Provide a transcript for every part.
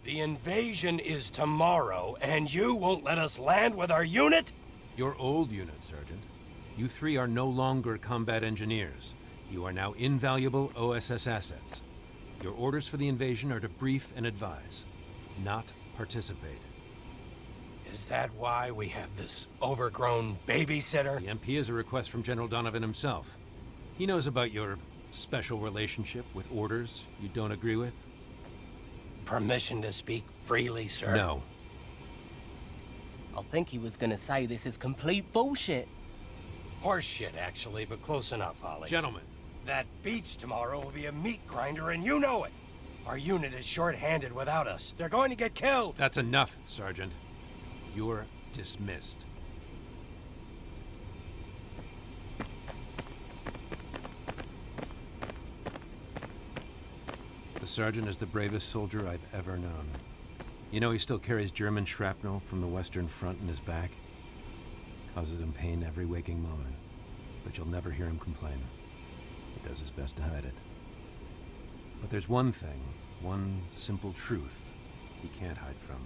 The invasion is tomorrow, and you won't let us land with our unit? Your old unit, Sergeant. You three are no longer combat engineers. You are now invaluable OSS assets. Your orders for the invasion are to brief and advise, not participate. Is that why we have this overgrown babysitter? The MP is a request from General Donovan himself. He knows about your special relationship with orders you don't agree with. Permission to speak freely, sir? No. I think he was gonna say this is complete bullshit. Horse shit, actually, but close enough, Ollie. Gentlemen. That beach tomorrow will be a meat grinder, and you know it. Our unit is short-handed without us. They're going to get killed. That's enough, Sergeant. You're dismissed. The sergeant is the bravest soldier I've ever known. You know he still carries German shrapnel from the Western Front in his back? Causes him pain every waking moment, but you'll never hear him complain. He does his best to hide it. But there's one thing, one simple truth he can't hide from.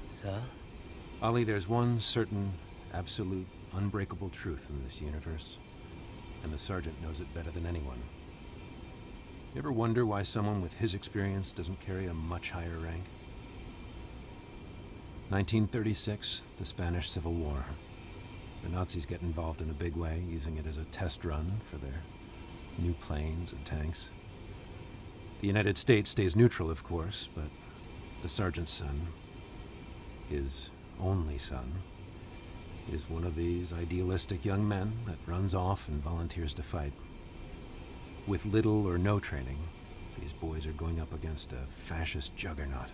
Sir? Ollie, there's one certain, absolute, unbreakable truth in this universe, and the sergeant knows it better than anyone. You ever wonder why someone with his experience doesn't carry a much higher rank? 1936, the Spanish Civil War. The Nazis get involved in a big way, using it as a test run for their new planes and tanks. The United States stays neutral, of course, but the sergeant's son, his only son, is one of these idealistic young men that runs off and volunteers to fight. With little or no training, these boys are going up against a fascist juggernaut.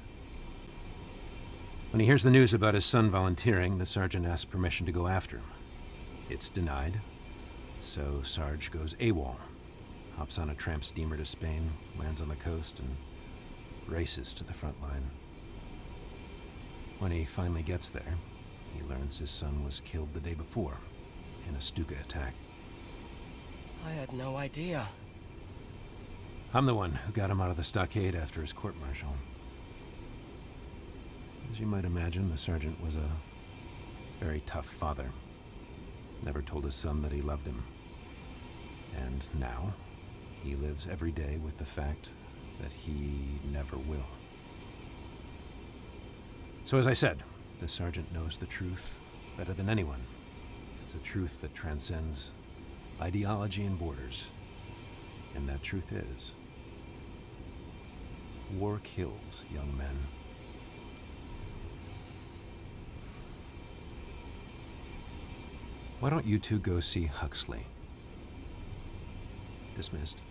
When he hears the news about his son volunteering, the sergeant asks permission to go after him. It's denied, so Sarge goes AWOL, hops on a tramp steamer to Spain, lands on the coast, and races to the front line. When he finally gets there, he learns his son was killed the day before in a Stuka attack. I had no idea. I'm the one who got him out of the stockade after his court-martial. As you might imagine, the sergeant was a very tough father. Never told his son that he loved him. And now, he lives every day with the fact that he never will. So as I said, the sergeant knows the truth better than anyone. It's a truth that transcends ideology and borders. And that truth is, war kills young men. Why don't you two go see Huxley? Dismissed.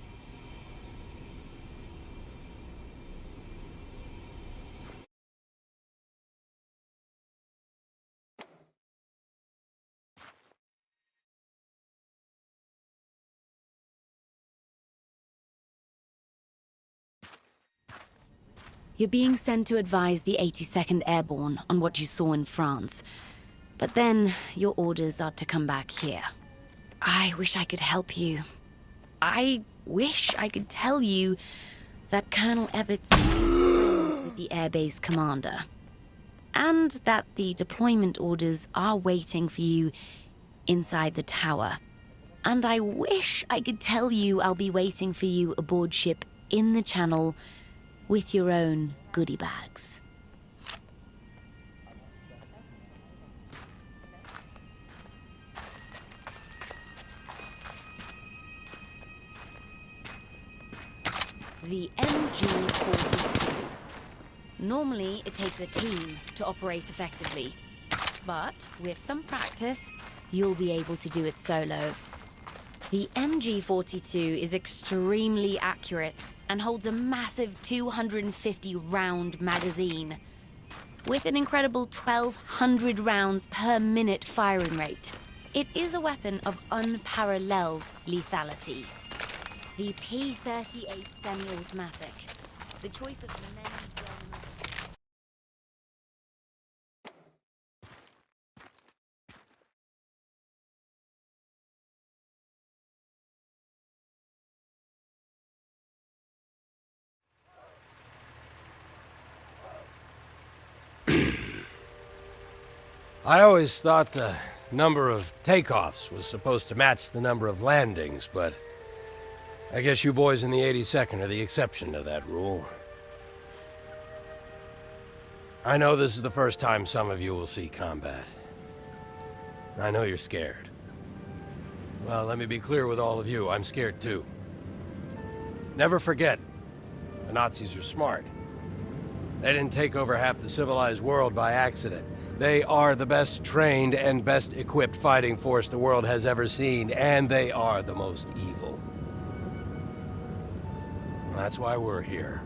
You're being sent to advise the 82nd Airborne on what you saw in France. But then, your orders are to come back here. I wish I could help you. I wish I could tell you that Colonel Ebbets is friends with the airbase commander. And that the deployment orders are waiting for you inside the tower. And I wish I could tell you I'll be waiting for you aboard ship in the channel with your own goodie bags. The MG-42. Normally, it takes a team to operate effectively. But with some practice, you'll be able to do it solo. The MG-42 is extremely accurate and holds a massive 250-round magazine, with an incredible 1,200 rounds per minute firing rate. It is a weapon of unparalleled lethality. The P-38 semi-automatic. The choice of many German... I always thought the number of takeoffs was supposed to match the number of landings, but I guess you boys in the 82nd are the exception to that rule. I know this is the first time some of you will see combat. I know you're scared. Well, let me be clear with all of you, I'm scared too. Never forget, the Nazis are smart. They didn't take over half the civilized world by accident. They are the best trained and best equipped fighting force the world has ever seen, and they are the most evil. That's why we're here.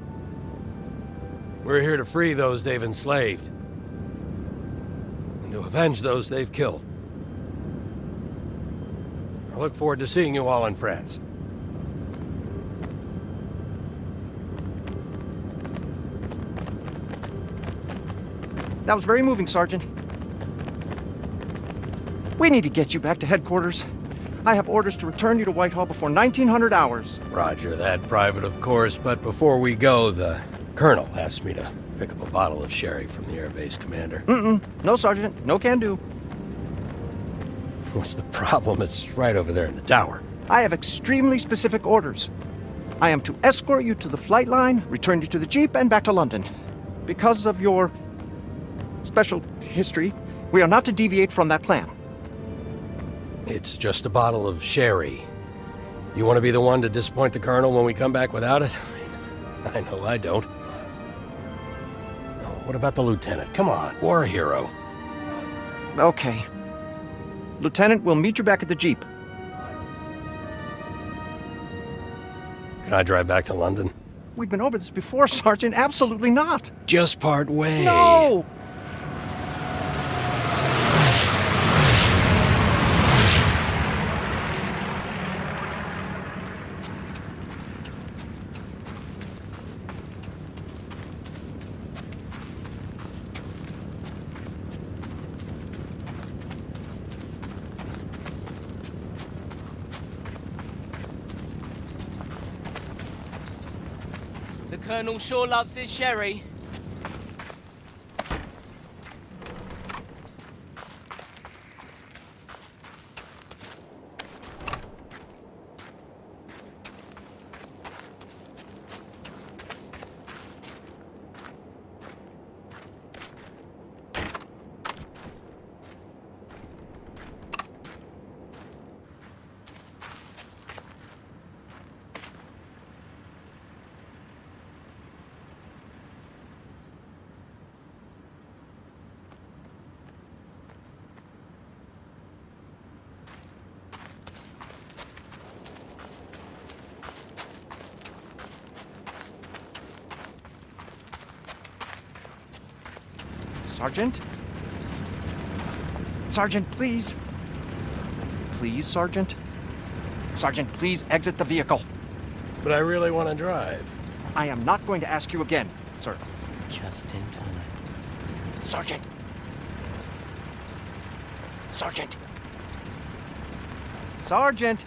We're here to free those they've enslaved, and to avenge those they've killed. I look forward to seeing you all in France. That was very moving, Sergeant. We need to get you back to headquarters. I have orders to return you to Whitehall before 1900 hours. Roger that, Private, of course, but before we go, the Colonel asked me to pick up a bottle of sherry from the airbase commander. No, Sergeant. No can do. What's the problem? It's right over there in the tower. I have extremely specific orders. I am to escort you to the flight line, return you to the Jeep, and back to London. Because of your special history, we are not to deviate from that plan. It's just a bottle of sherry. You want to be the one to disappoint the Colonel when we come back without it? I know I don't. Oh, what about the Lieutenant? Come on, war hero. Okay. Lieutenant, we'll meet you back at the Jeep. Can I drive back to London? We've been over this before, Sergeant. Absolutely not. Just part way. No! The Colonel sure loves his sherry. Sergeant? Sergeant, please. Please, Sergeant? Sergeant, please exit the vehicle. But I really want to drive. I am not going to ask you again, sir. Just in time. Sergeant! Sergeant! Sergeant!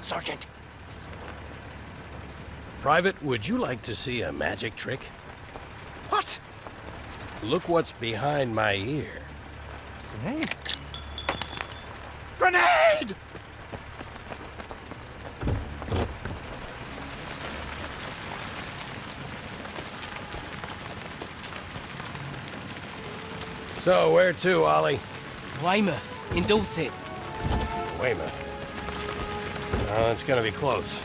Sergeant! Private, would you like to see a magic trick? What? Look what's behind my ear. Grenade! Grenade! So, where to, Ollie? Weymouth, in Dorset. Weymouth. Oh, it's gonna be close.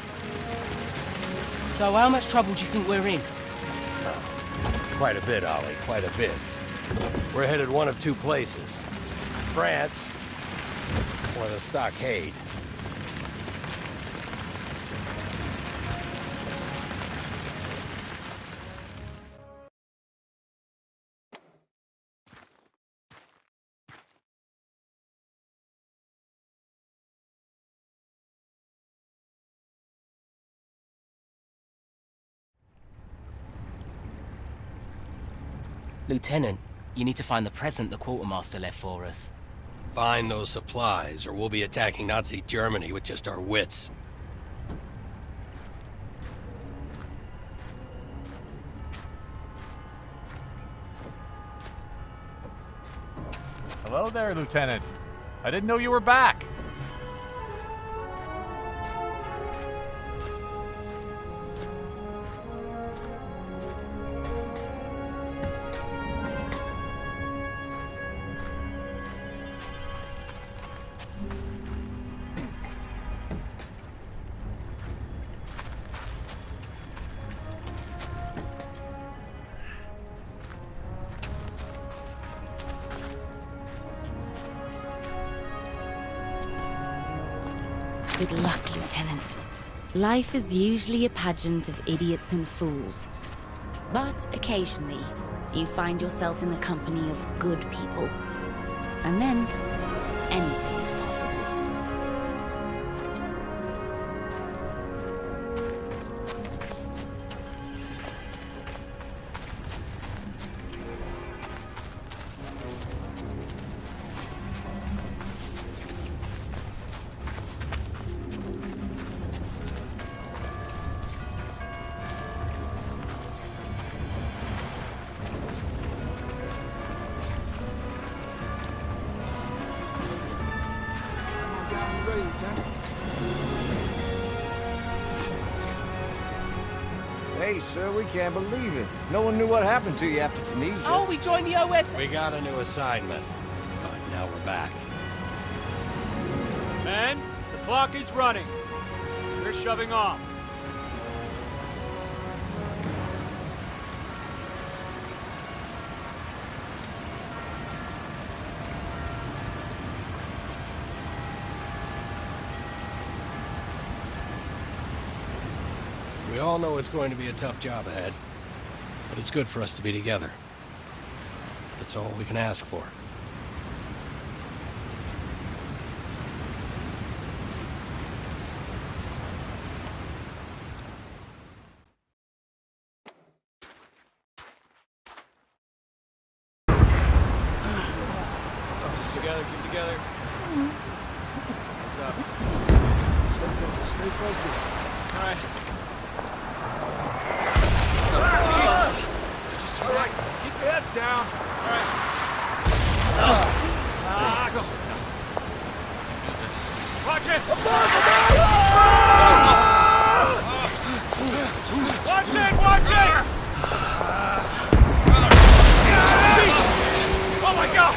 So how much trouble do you think we're in? Quite a bit, Ollie, quite a bit. We're headed one of two places. France, or the stockade. Lieutenant, you need to find the present the quartermaster left for us. Find those supplies, or we'll be attacking Nazi Germany with just our wits. Hello there, Lieutenant. I didn't know you were back. Good luck, Lieutenant. Life is usually a pageant of idiots and fools. But occasionally, you find yourself in the company of good people. And then, anything is possible. Hey, sir, we can't believe it. No one knew what happened to you after Tunisia. Oh, we joined the OS. We got a new assignment, but now we're back. Men, the clock is running. We're shoving off. We all know it's going to be a tough job ahead, but it's good for us to be together. That's all we can ask for. Together, keep together. What's up? Stay focused. All right. All right. Keep your heads down. All right. Go. Watch it! Watch it! Watch it! Oh my God!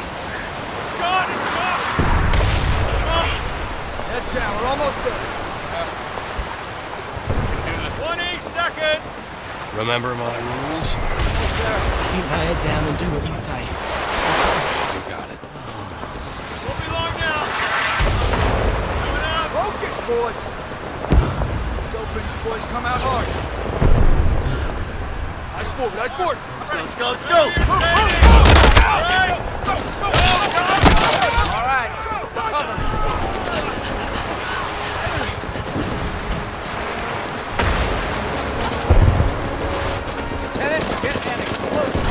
It's gone! It's gone! Heads down. We're almost there. 20 seconds! Remember my rules? Keep my head down and do what you say. You got it. Won't be long now. Coming out. Focus, boys. Soapinch, boys, come out hard. Nice forward, nice forward. Let's go, let's go, let's go. All right. Lieutenant, get an explosion.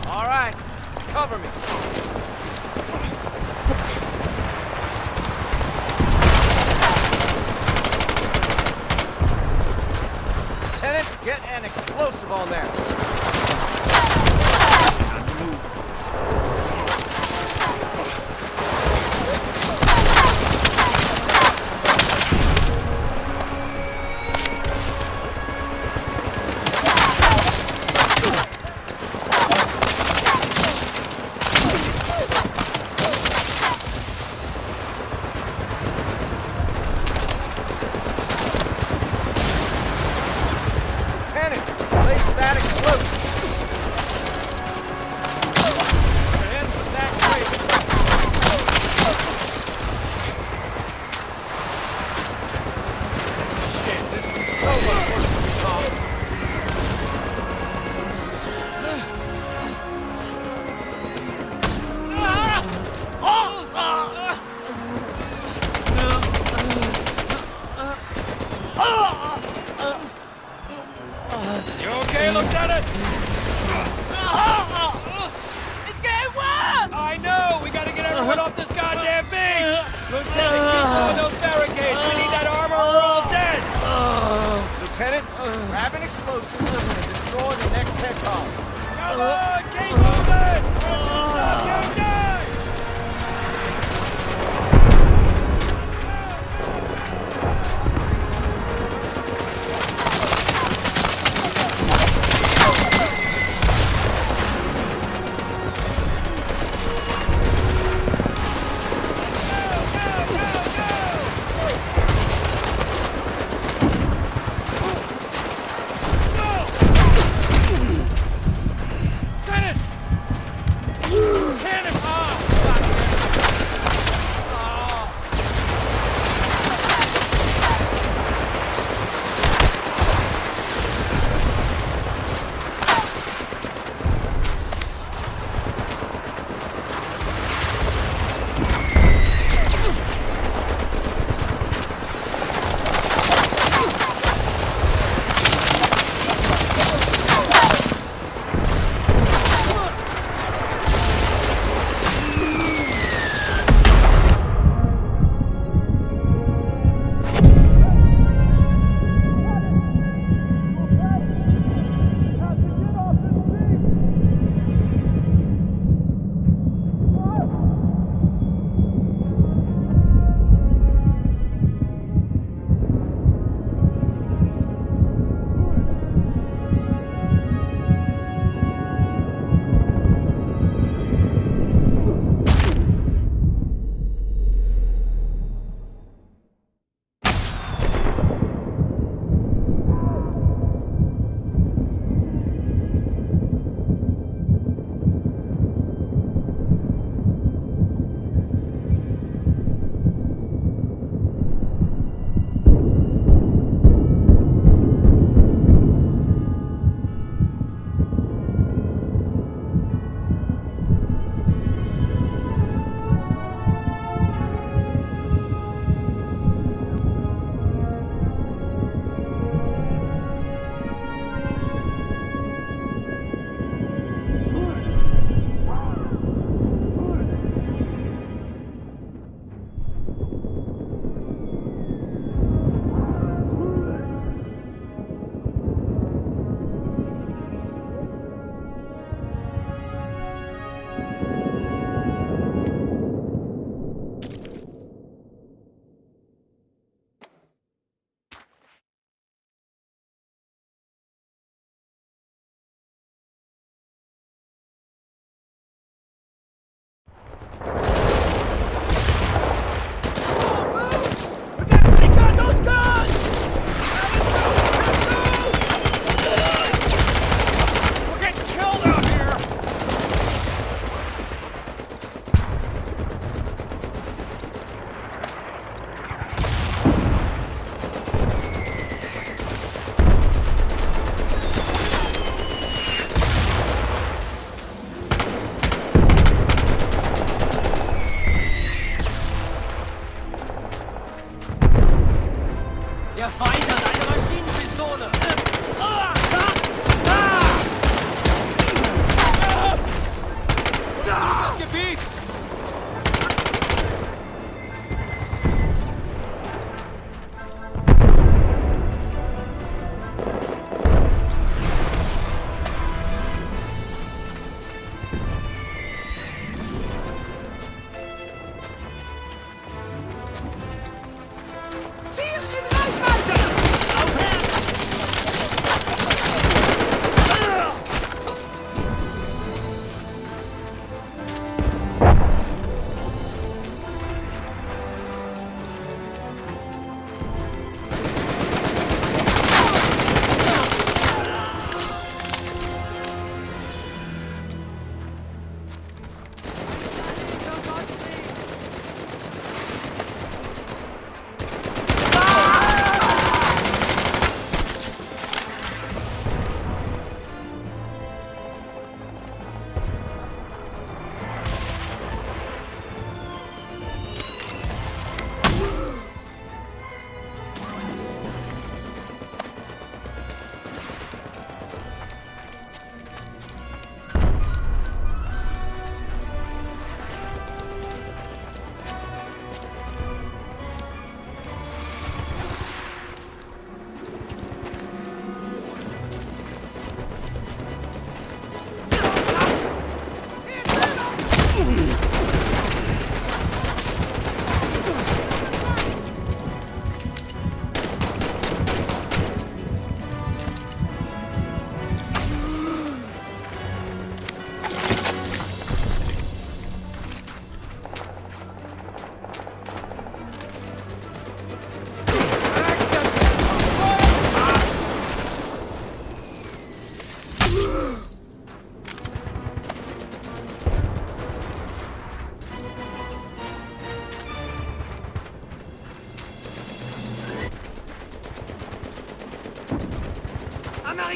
All right, cover me. Lieutenant, get an explosive on there. Lieutenant, place that explosive. You okay, Lieutenant? It's getting worse! I know! We gotta get everyone off this goddamn beach! Lieutenant, keep moving those barricades! We need that armor or we're all dead! Lieutenant, grab an explosive and destroy the next hedgehog. Come on, keep moving! Stop, you die!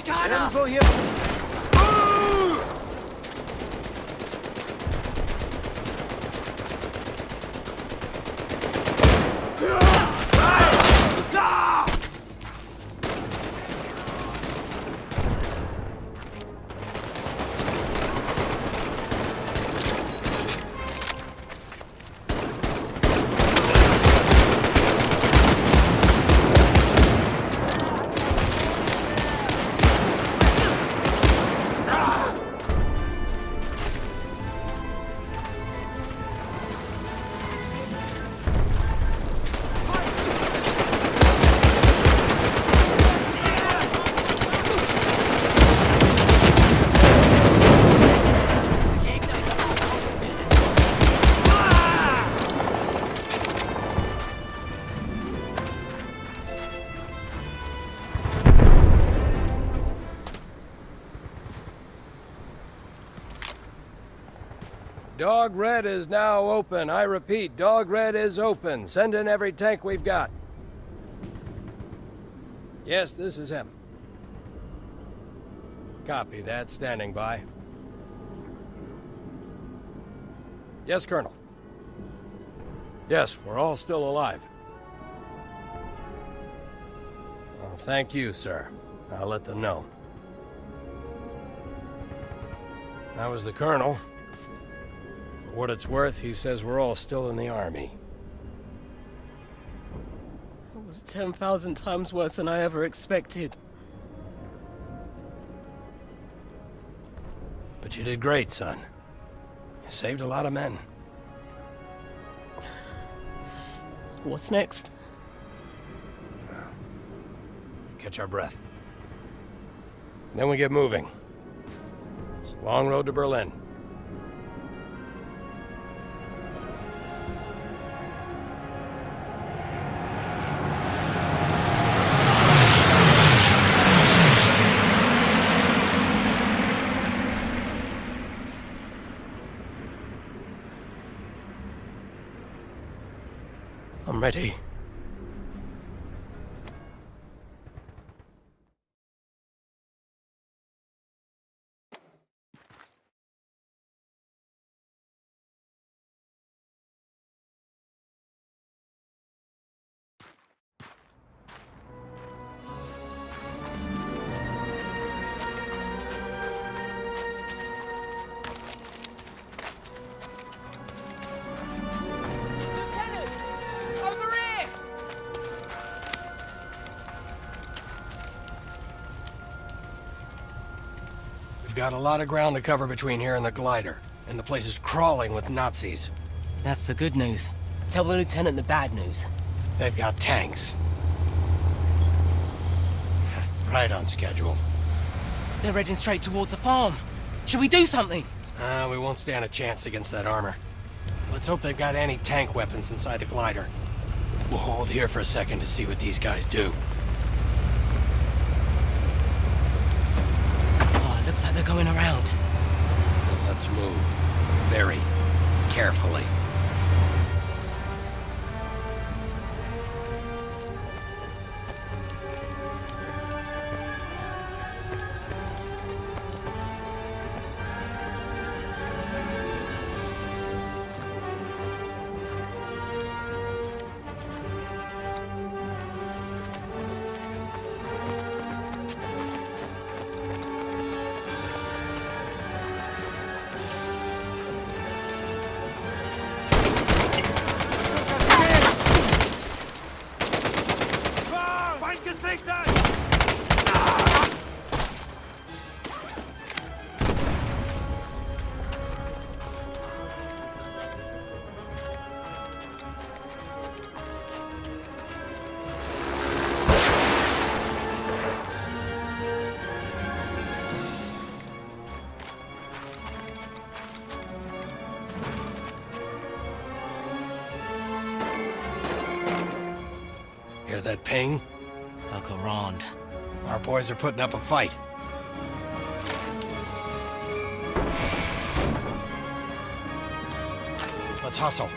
Irgendwo hier. Dog Red is now open. I repeat, Dog Red is open. Send in every tank we've got. Yes, this is him. Copy that. Standing by. Yes, Colonel. Yes, we're all still alive. Well, thank you, sir. I'll let them know. That was the Colonel. For what it's worth, he says we're all still in the Army. It was 10,000 times worse than I ever expected. But you did great, son. You saved a lot of men. What's next? Catch our breath. Then we get moving. It's a long road to Berlin. I'm ready. Got a lot of ground to cover between here and the glider, and the place is crawling with Nazis. That's the good news. Tell the lieutenant the bad news. They've got tanks. Right on schedule. They're heading straight towards the farm. Should we do something? We won't stand a chance against that armor. Let's hope they've got anti-tank weapons inside the glider. We'll hold here for a second to see what these guys do. Looks like they're going around. Then let's move. Very carefully. Hear that ping? Look around. Our boys are putting up a fight. Let's hustle.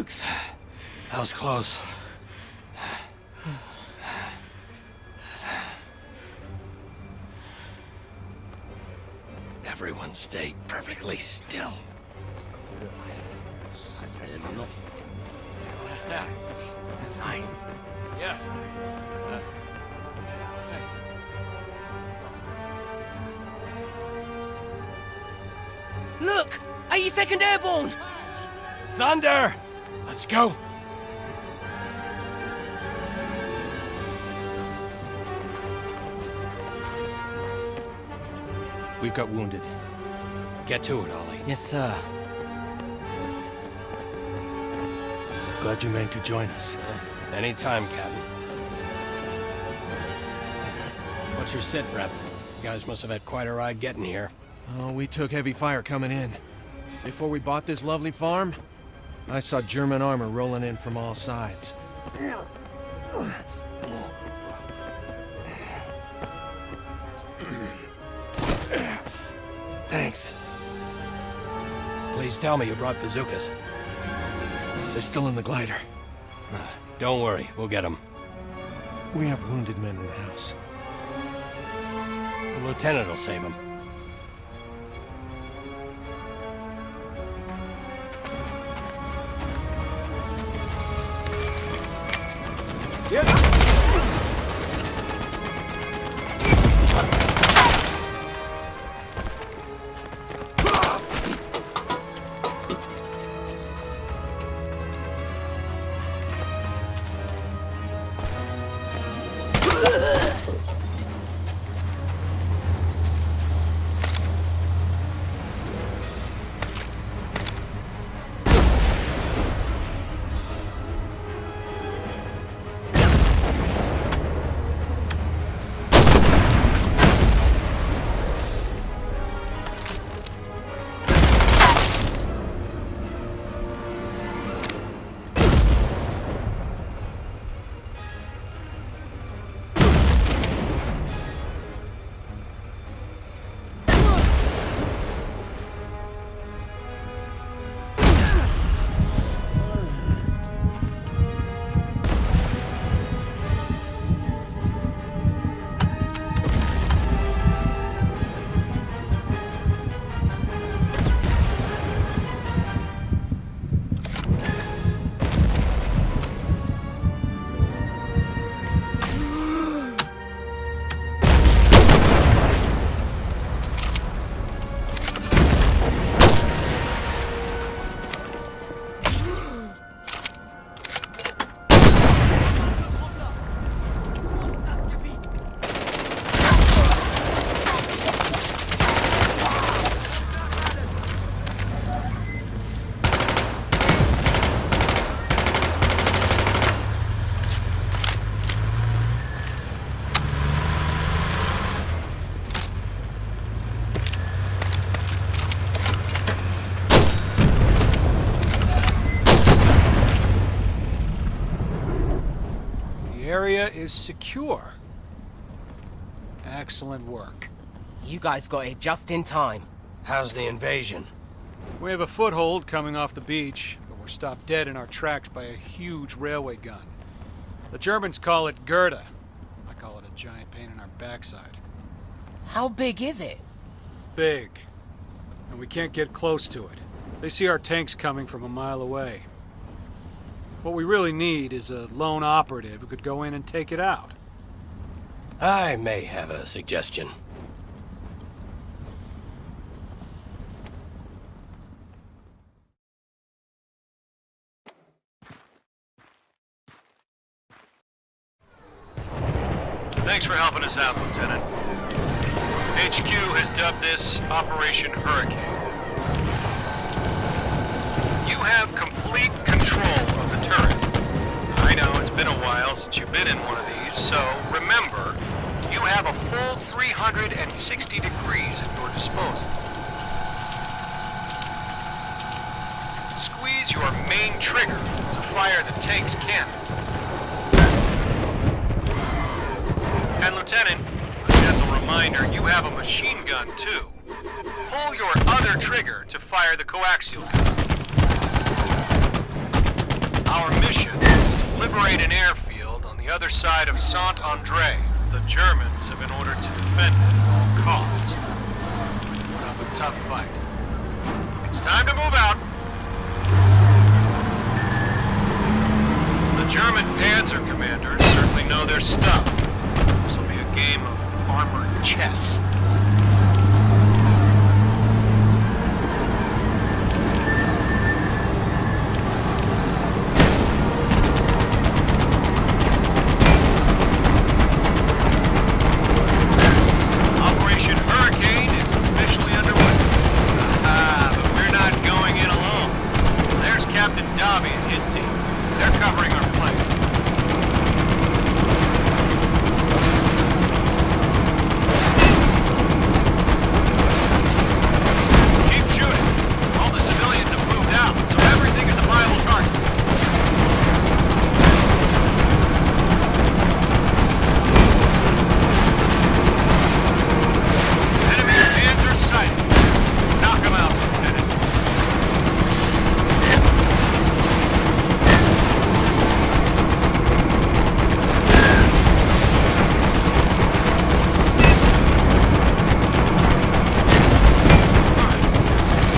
Stokes! That was close. Everyone stay perfectly still. Yeah. Fine. Yes. Look! 82nd Airborne! Thunder! Let's go! We've got wounded. Get to it, Ollie. Yes, sir. Glad your men could join us. Anytime, Captain. What's your sit rep? You guys must have had quite a ride getting here. Oh, we took heavy fire coming in. Before we bought this lovely farm, I saw German armor rolling in from all sides. Thanks. Please tell me you brought bazookas. They're still in the glider. Don't worry, we'll get them. We have wounded men in the house. The lieutenant will save them. Area is secure. Excellent work. You guys got here just in time. How's the invasion? We have a foothold coming off the beach, but we're stopped dead in our tracks by a huge railway gun. The Germans call it Gerda. I call it a giant pain in our backside. How big is it? Big. And we can't get close to it. They see our tanks coming from a mile away. What we really need is a lone operative who could go in and take it out. I may have a suggestion. Thanks for helping us out, Lieutenant. HQ has dubbed this Operation Hurricane. You have complete control of the turret. I know it's been a while since you've been in one of these, so remember, you have a full 360 degrees at your disposal. Squeeze your main trigger to fire the tank's cannon. And Lieutenant, a gentle reminder, you have a machine gun too. Pull your other trigger to fire the coaxial gun. Our mission is to liberate an airfield on the other side of Saint-Andre. The Germans have been ordered to defend it at all costs. Put up a tough fight. It's time to move out. The German Panzer commanders certainly know their stuff. This will be a game of armored chess. Operation Hurricane is officially underway. But we're not going in alone. There's Captain Dobby and his team. They're covering our flank. Keep shooting. All the civilians have moved out, so everything is a viable target. Enemy Panzer sighted. Knock them out, Lieutenant.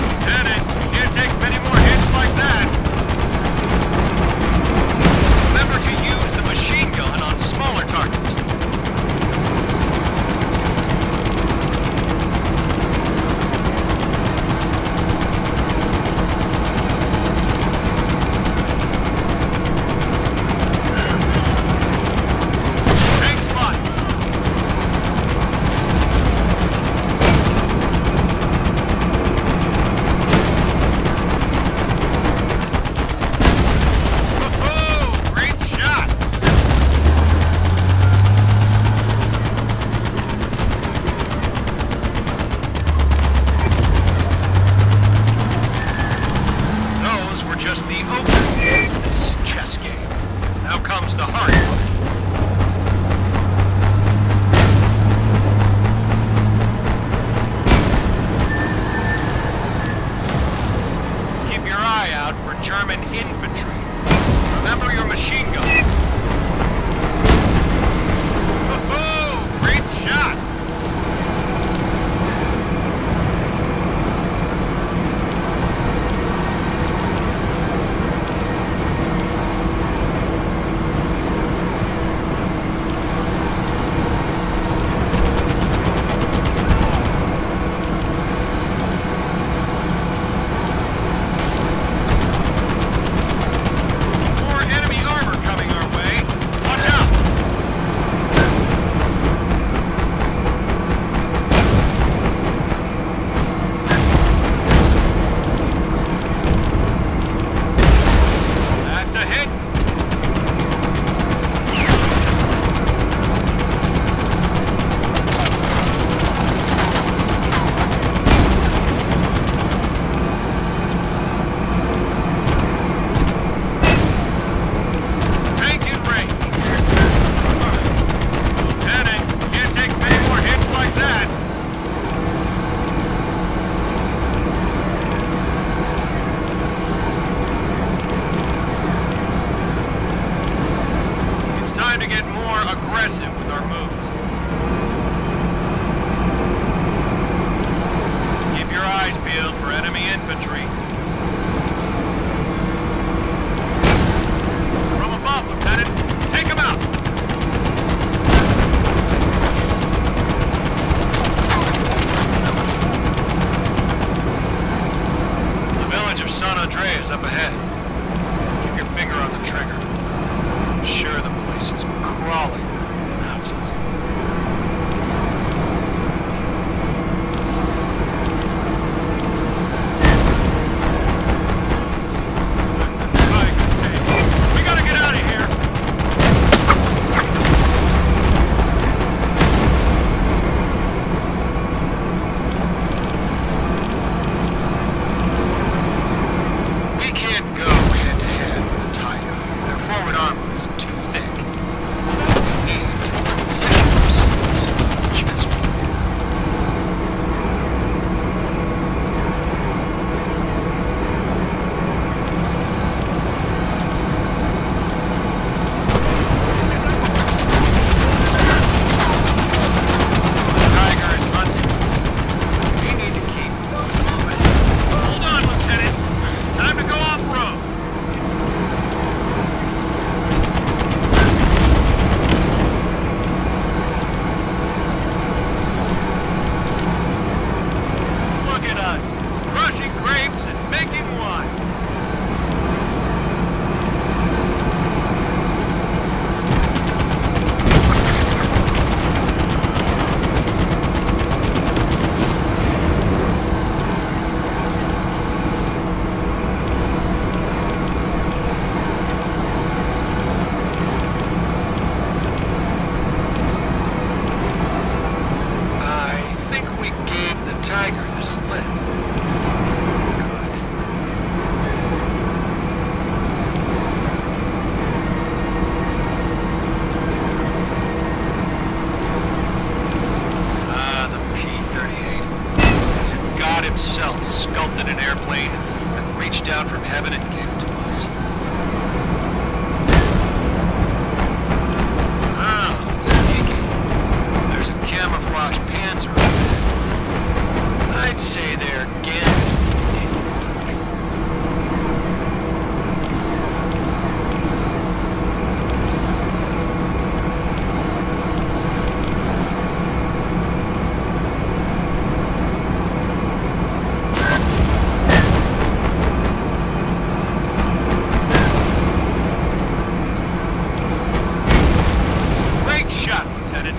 Lieutenant, you can't take many more hits like that. Remember to use the machine gun on smaller targets. Tank spot. Woohoo! Great shot! Those were just the opening to this chess game. Now comes the hard part. Keep your eye out for German infantry. Remember your machine gun. Woohoo! Great shot! More enemy armor coming our way. Watch out! That's a hit. Tank in range. Lieutenant, can't take many more hits like that. It's time to get more aggressive with our moves. Keep your eyes peeled for enemy infantry. From above, Lieutenant. Take them out. The village of San Andre is up ahead. Keep your finger on the trigger. I'm sure the place is crawling with Nazis. We gotta get out of here. We can't go slip. The P-38. As if God himself sculpted an airplane and reached down from heaven and gave it to us. Oh, sneaky. There's a camouflage Panzer up ahead. I'd say they're Gandhi. Great shot, Lieutenant.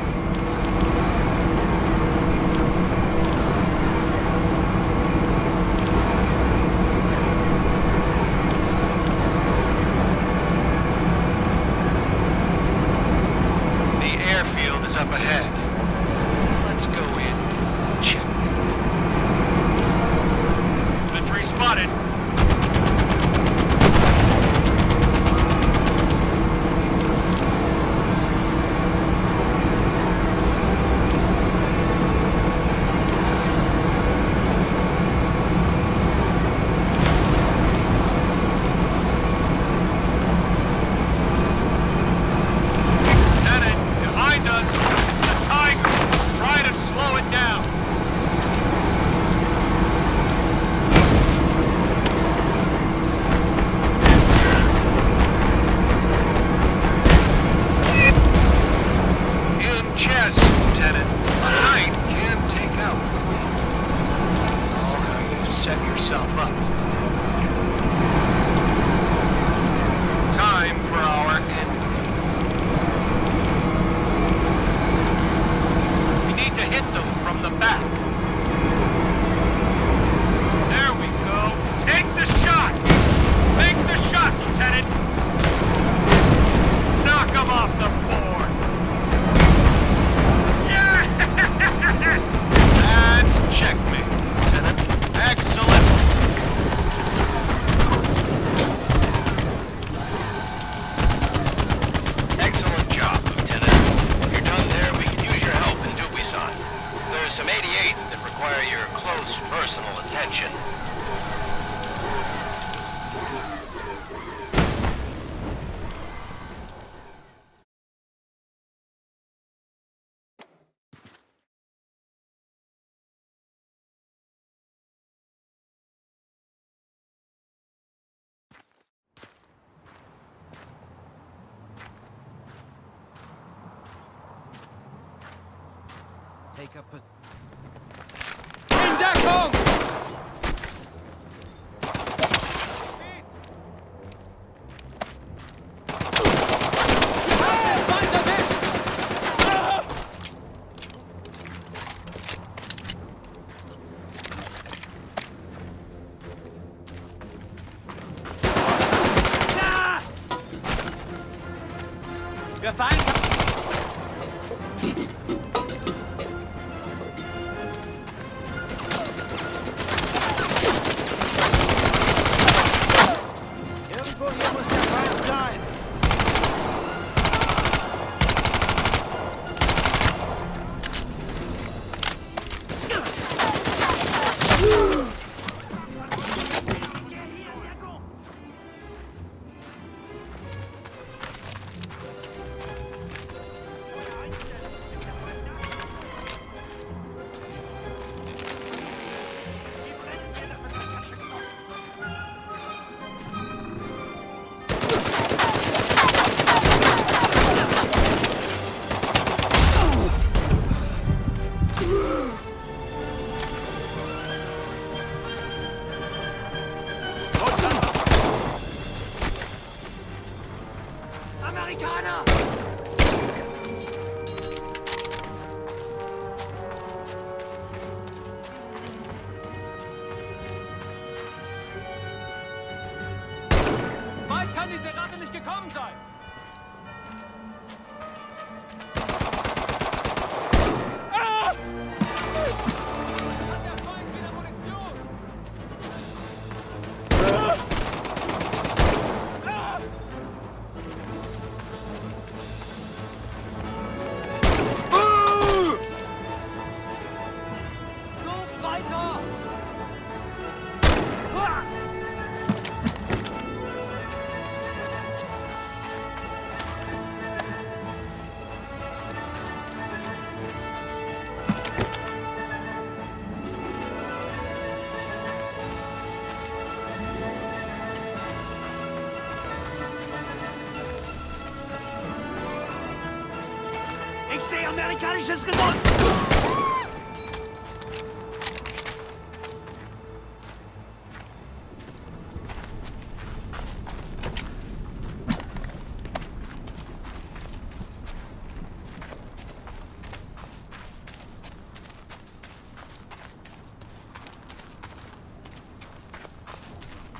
The airfield is up ahead. Let's go in and check it. Infantry spotted. Lieutenant, behind us, the Tiger. Try to slow it down. In chess, Lieutenant. A knight can take out. It's all how you set yourself up. Time for our end game. We need to hit them from the back. There we go. Take the shot! Make the shot, Lieutenant! Knock them off the board! Yeah! That's checkmate, Lieutenant. Excellent! Excellent job, Lieutenant. If you're done there, we can use your help in Dubuisson. There's some 88s that require your close personal attention. Take up a... Der Feind... Irgendwo hier muss der Feind sein. Amerikaner! Weit kann diese Ratte nicht gekommen sein! Ah! Hat der Feind wieder Munition? sehe amerikanisches Geschoss!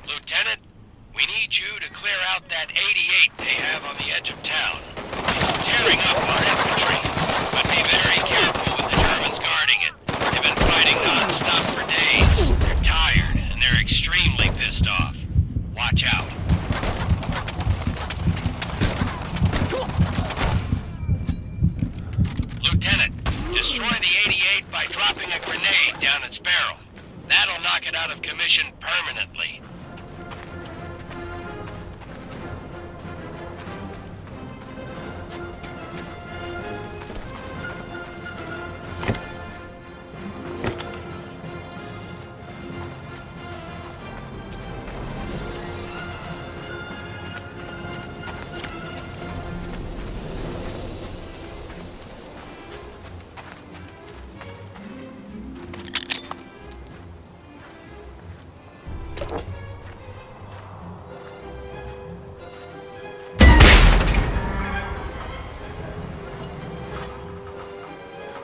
Lieutenant, we need you to clear out that 88 they have on the edge of town. It's tearing up our infantry, but be very careful with the Germans guarding it. They've been fighting non-stop for days. They're tired, and they're extremely pissed off. Watch out. Lieutenant, destroy the 88 by dropping a grenade down its barrel. That'll knock it out of commission permanently.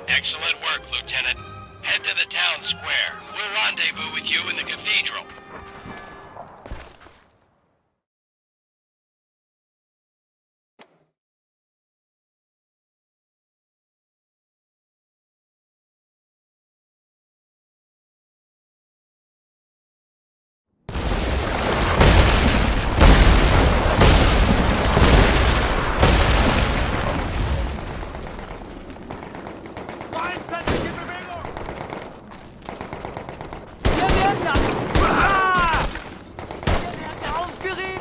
Excellent work, Lieutenant. Head to the town square. We'll rendezvous with you in the cathedral. Feindsetzliche Bewegung! Wir werden Wir werden aufgerieben!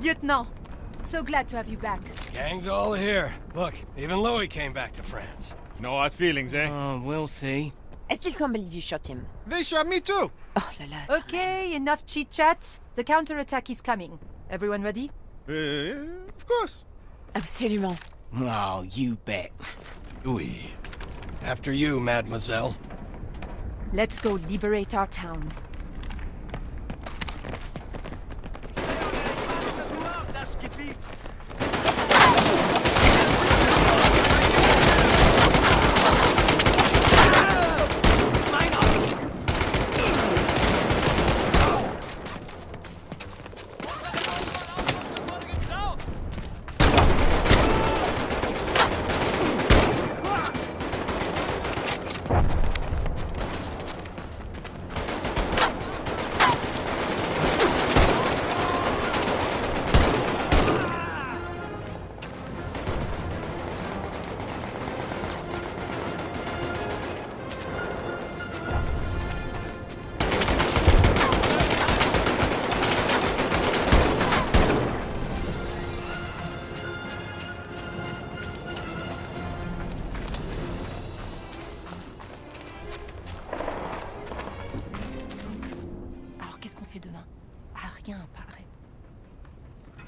Lieutenant, so glad to have you back. Gang's all here. Look, even Louis came back to France. No hard feelings, eh? Oh, we'll see. I still can't believe you shot him. They shot me too! Oh la la. Okay, enough chit-chat. The counterattack is coming. Everyone ready? Of course. Absolument. Oh, you bet. Louis. After you, mademoiselle. Let's go liberate our town. Das Gebiet!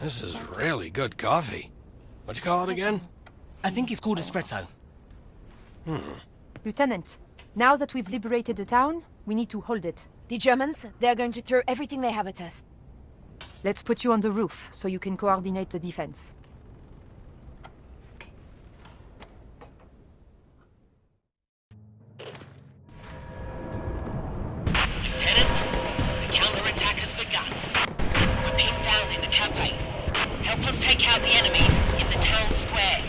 This is really good coffee. What you call it again? I think it's called espresso. Lieutenant, now that we've liberated the town, we need to hold it. The Germans, they're going to throw everything they have at us. Let's put you on the roof so you can coordinate the defense. Lieutenant, the counterattack has begun. We're pinned down in the cafe. Help us take out the enemies in the town square.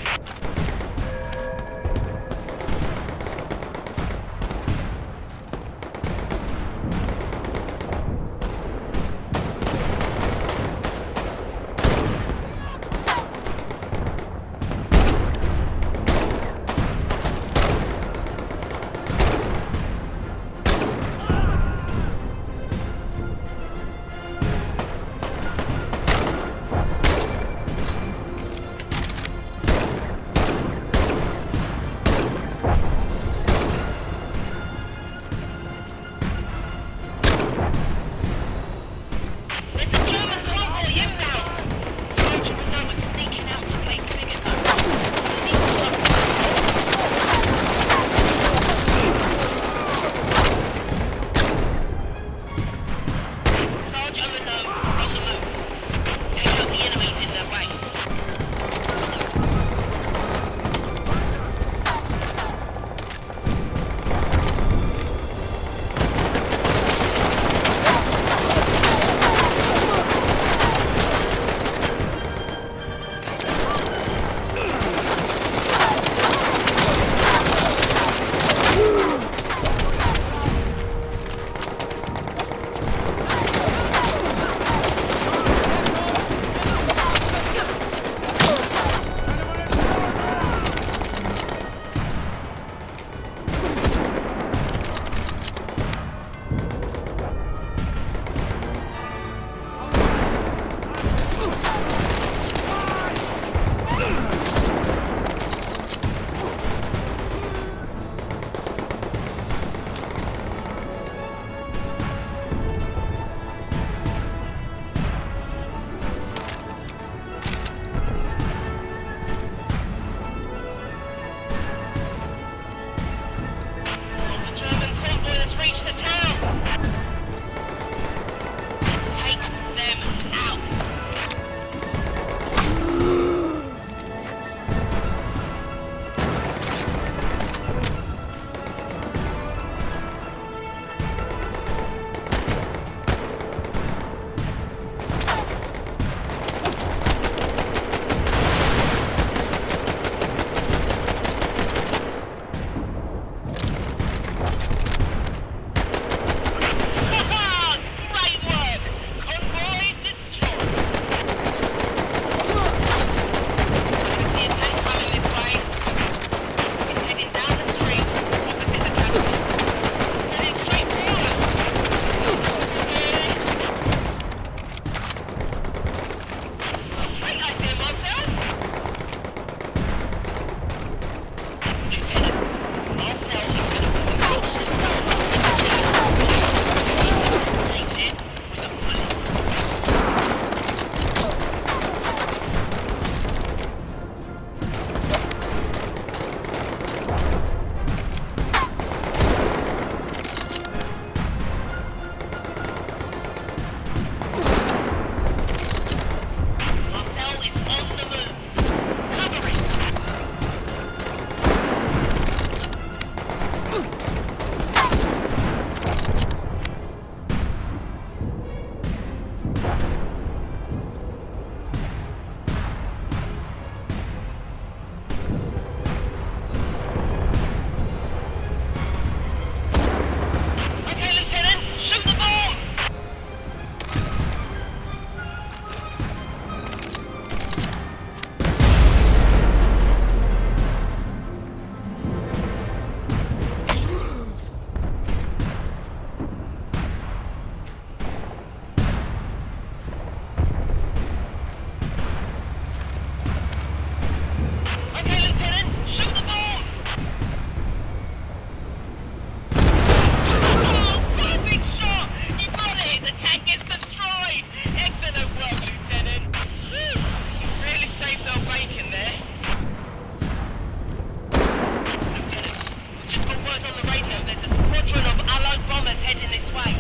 heading this way.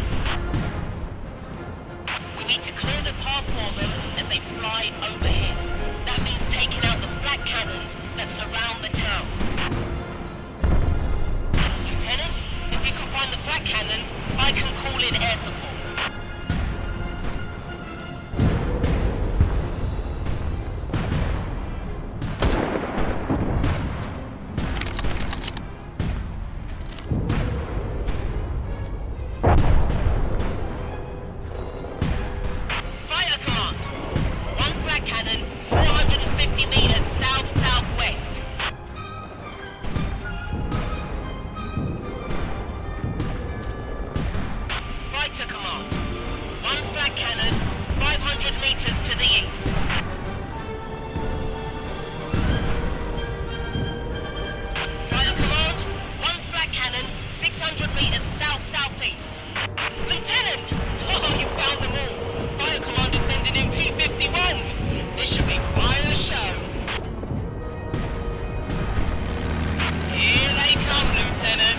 We need to clear the path for them as they fly overhead. That means taking out the flak cannons that surround the town. Lieutenant, if you can find the flak cannons, I can call in air support. Fire command. One flak cannon, 450 meters south-southwest. Fighter command. One flak cannon, 500 meters to the east. Fire command. One flak cannon, 600 meters south-southeast. Lieutenant! Oh, you found them all. Fire command is sending in P-51s. This should be quite a show. Here they come, Lieutenant.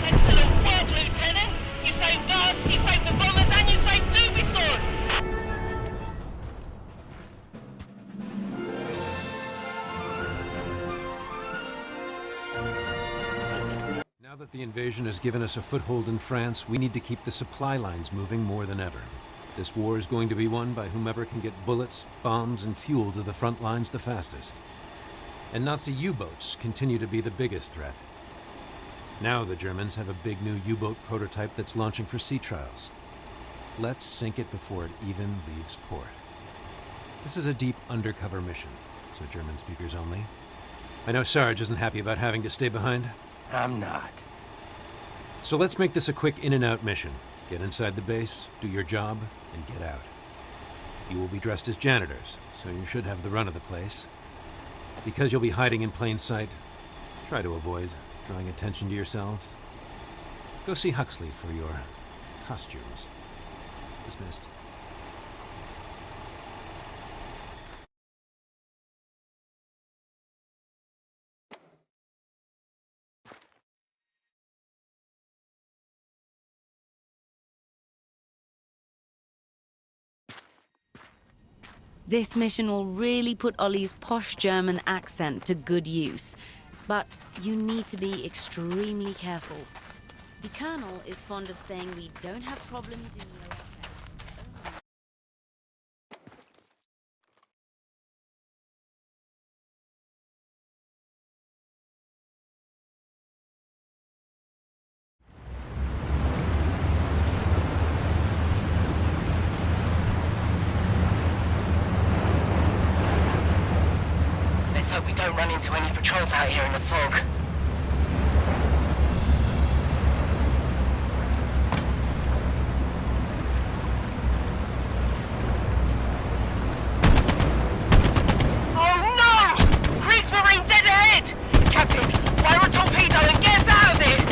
Excellent work, Lieutenant! You saved us, you saved the bombers, and you saved Dubison! Now that the invasion has given us a foothold in France, we need to keep the supply lines moving more than ever. This war is going to be won by whomever can get bullets, bombs, and fuel to the front lines the fastest. And Nazi U-boats continue to be the biggest threat. Now the Germans have a big new U-boat prototype that's launching for sea trials. Let's sink it before it even leaves port. This is a deep undercover mission, so German speakers only. I know Sarge isn't happy about having to stay behind. I'm not. So let's make this a quick in-and-out mission. Get inside the base, do your job, and get out. You will be dressed as janitors, so you should have the run of the place. Because you'll be hiding in plain sight, try to avoid drawing attention to yourselves. Go see Huxley for your costumes. Dismissed. This mission will really put Ollie's posh German accent to good use. But you need to be extremely careful. The Colonel is fond of saying we don't have problems in the OSS. Let's hope we don't run into any patrols out here in the fog. Oh no! Kriegsmarine dead ahead! Captain, fire a torpedo and get us out of there!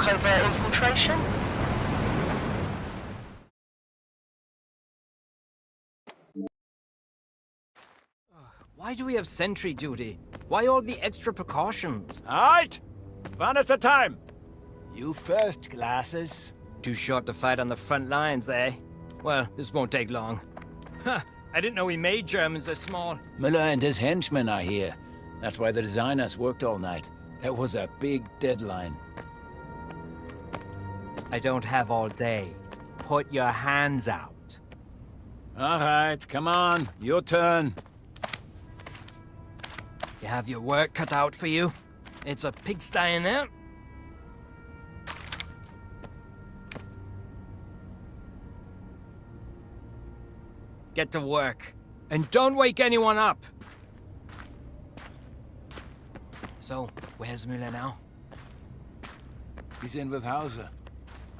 covert infiltration? Why do we have sentry duty? Why all the extra precautions? Halt! One at a time. You first, glasses. Too short to fight on the front lines, eh? Well, this won't take long. Huh, I didn't know we made Germans this small. Miller and his henchmen are here. That's why the designers worked all night. There was a big deadline. I don't have all day. Put your hands out. All right, come on. Your turn. You have your work cut out for you. It's a pigsty in there. Get to work. And don't wake anyone up. So, where's Müller now? He's in with Hauser.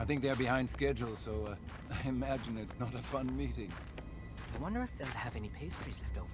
I think they're behind schedule, so I imagine it's not a fun meeting. I wonder if they'll have any pastries left over.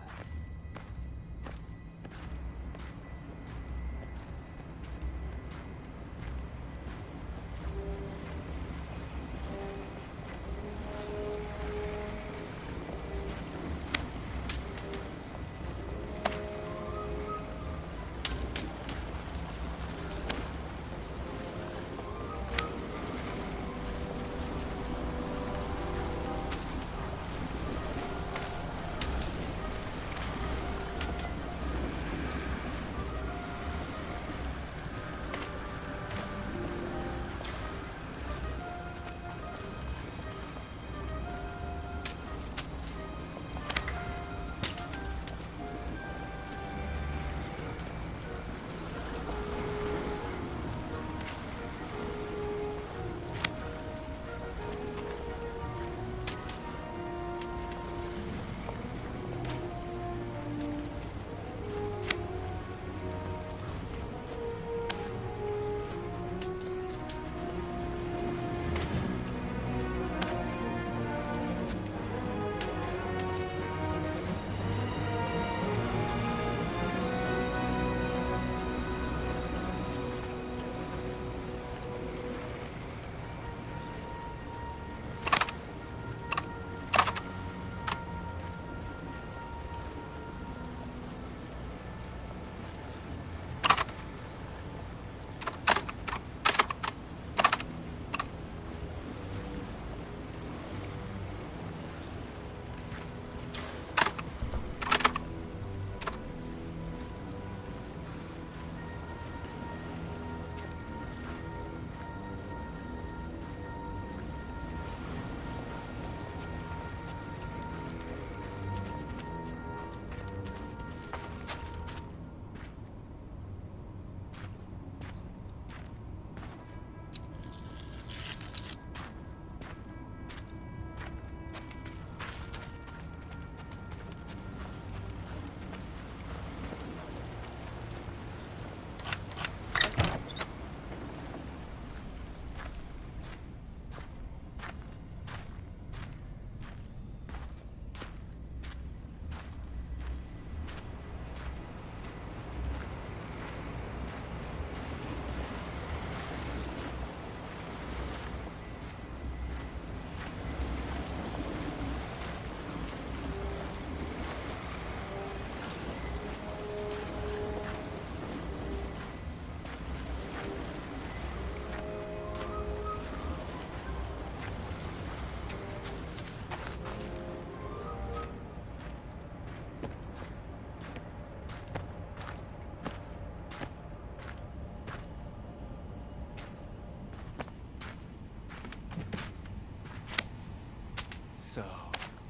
So,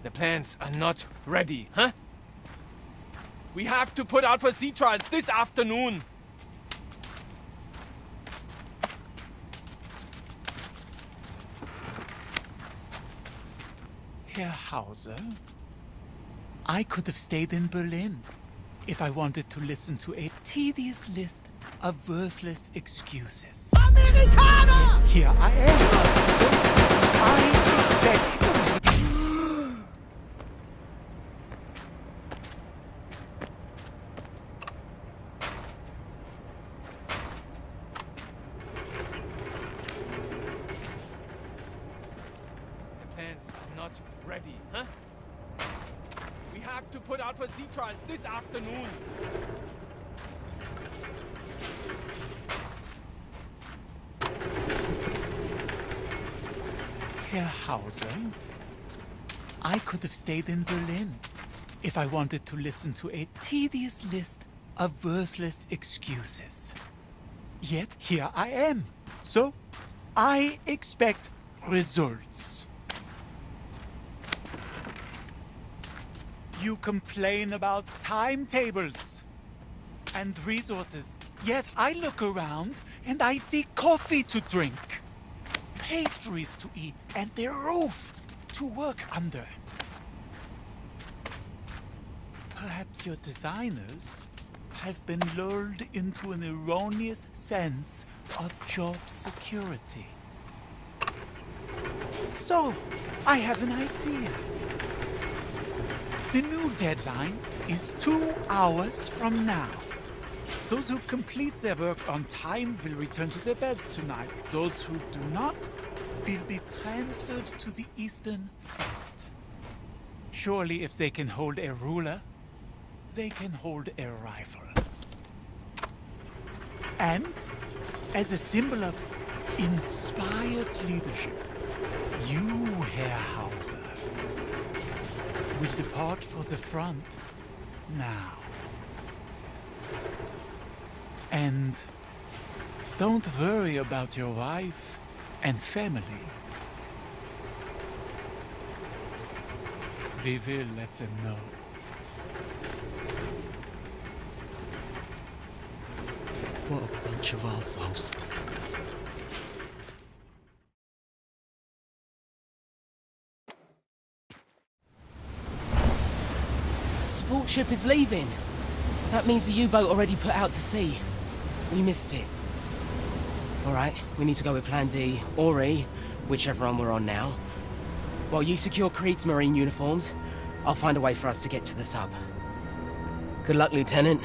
the plans are not ready, huh? We have to put out for sea trials this afternoon. Herr Hauser, I could have stayed in Berlin if I wanted to listen to a tedious list of worthless excuses. Amerikaner! Here I am. So I expect... ready, huh? We have to put out for sea trials this afternoon. Herr Hauser, I could have stayed in Berlin if I wanted to listen to a tedious list of worthless excuses. Yet here I am. So, I expect results. You complain about timetables and resources, yet I look around and I see coffee to drink, pastries to eat, and the roof to work under. Perhaps your designers have been lulled into an erroneous sense of job security. So, I have an idea. The new deadline is 2 hours from now. Those who complete their work on time will return to their beds tonight. Those who do not will be transferred to the Eastern Front. Surely if they can hold a ruler, they can hold a rifle. And, as a symbol of inspired leadership, you, Herr Hauser, will depart for the front now. And don't worry about your wife and family. We will let them know. What a bunch of arseholes. Support ship is leaving. That means the U-boat already put out to sea. We missed it. Alright, we need to go with Plan D, or E, whichever one we're on now. While you secure Creed's marine uniforms, I'll find a way for us to get to the sub. Good luck, Lieutenant.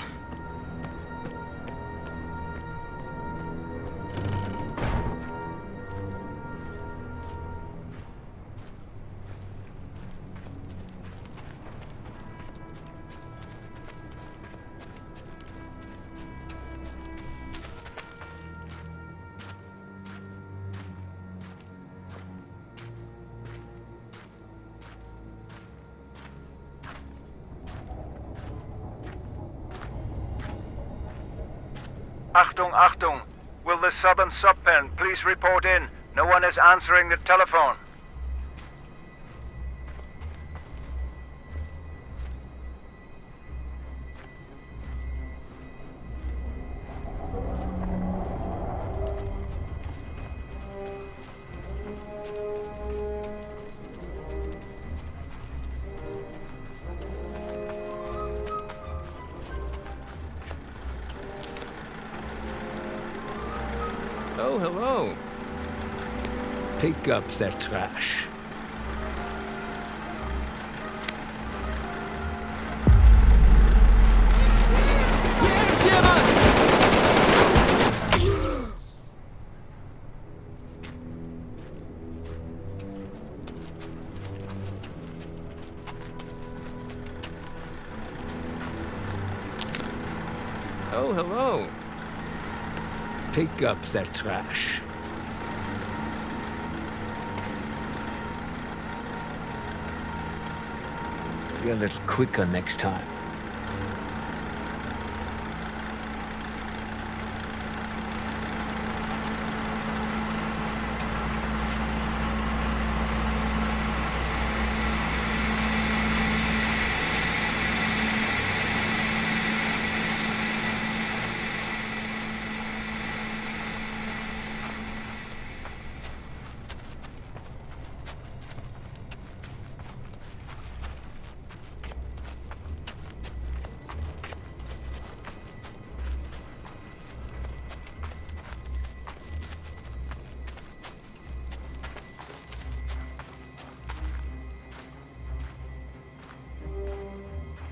Achtung, Achtung! Will the sub and sub-pen please report in? No one is answering the telephone. Oh, hello. Pick up that trash. Oh, hello. Pick up that trash. Be a little quicker next time.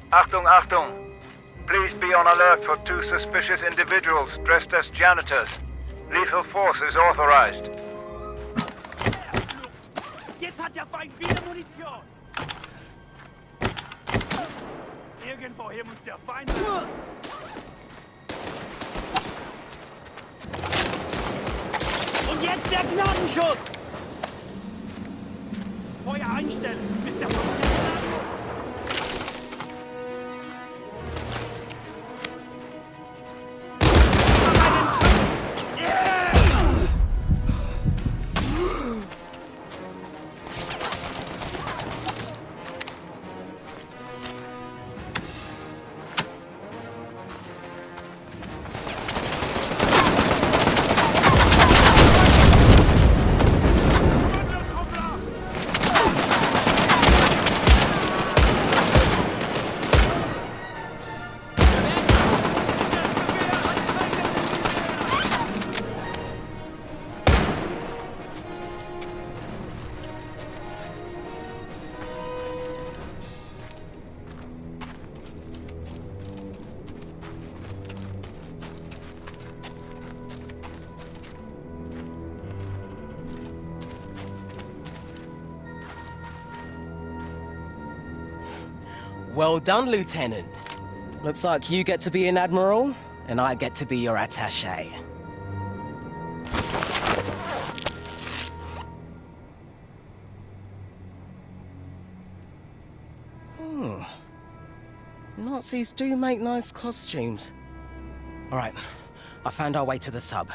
Achtung, Achtung! Please be on alert for 2 suspicious individuals dressed as janitors. Lethal force is authorized. Jetzt hat der Feind wieder Munition! Irgendwoher muss der Feind sein. Und jetzt der Gnadenschuss! Feuer einstellen, bis der Feind Well done, Lieutenant. Looks like you get to be an admiral, and I get to be your attaché. Nazis do make nice costumes. All right, I found our way to the sub.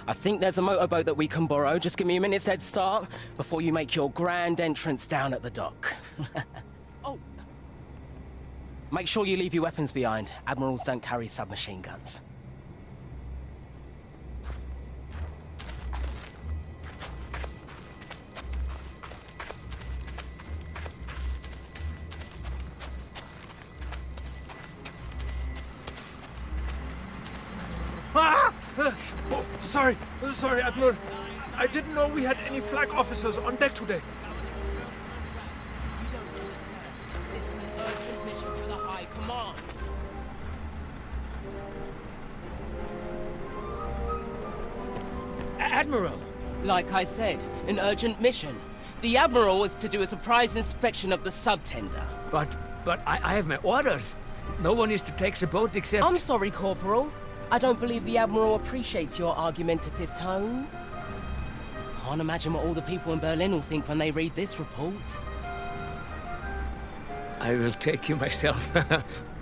I think there's a motorboat that we can borrow. Just give me a minute's head start before you make your grand entrance down at the dock. Oh. Make sure you leave your weapons behind. Admirals don't carry submachine guns. Oh, sorry, Admiral. I didn't know we had any flag officers on deck today. Admiral! Like I said, an urgent mission. The Admiral was to do a surprise inspection of the sub-tender. But I have my orders. No one is to take the boat except... I'm sorry, Corporal. I don't believe the Admiral appreciates your argumentative tone. Can't imagine what all the people in Berlin will think when they read this report. I will take you myself.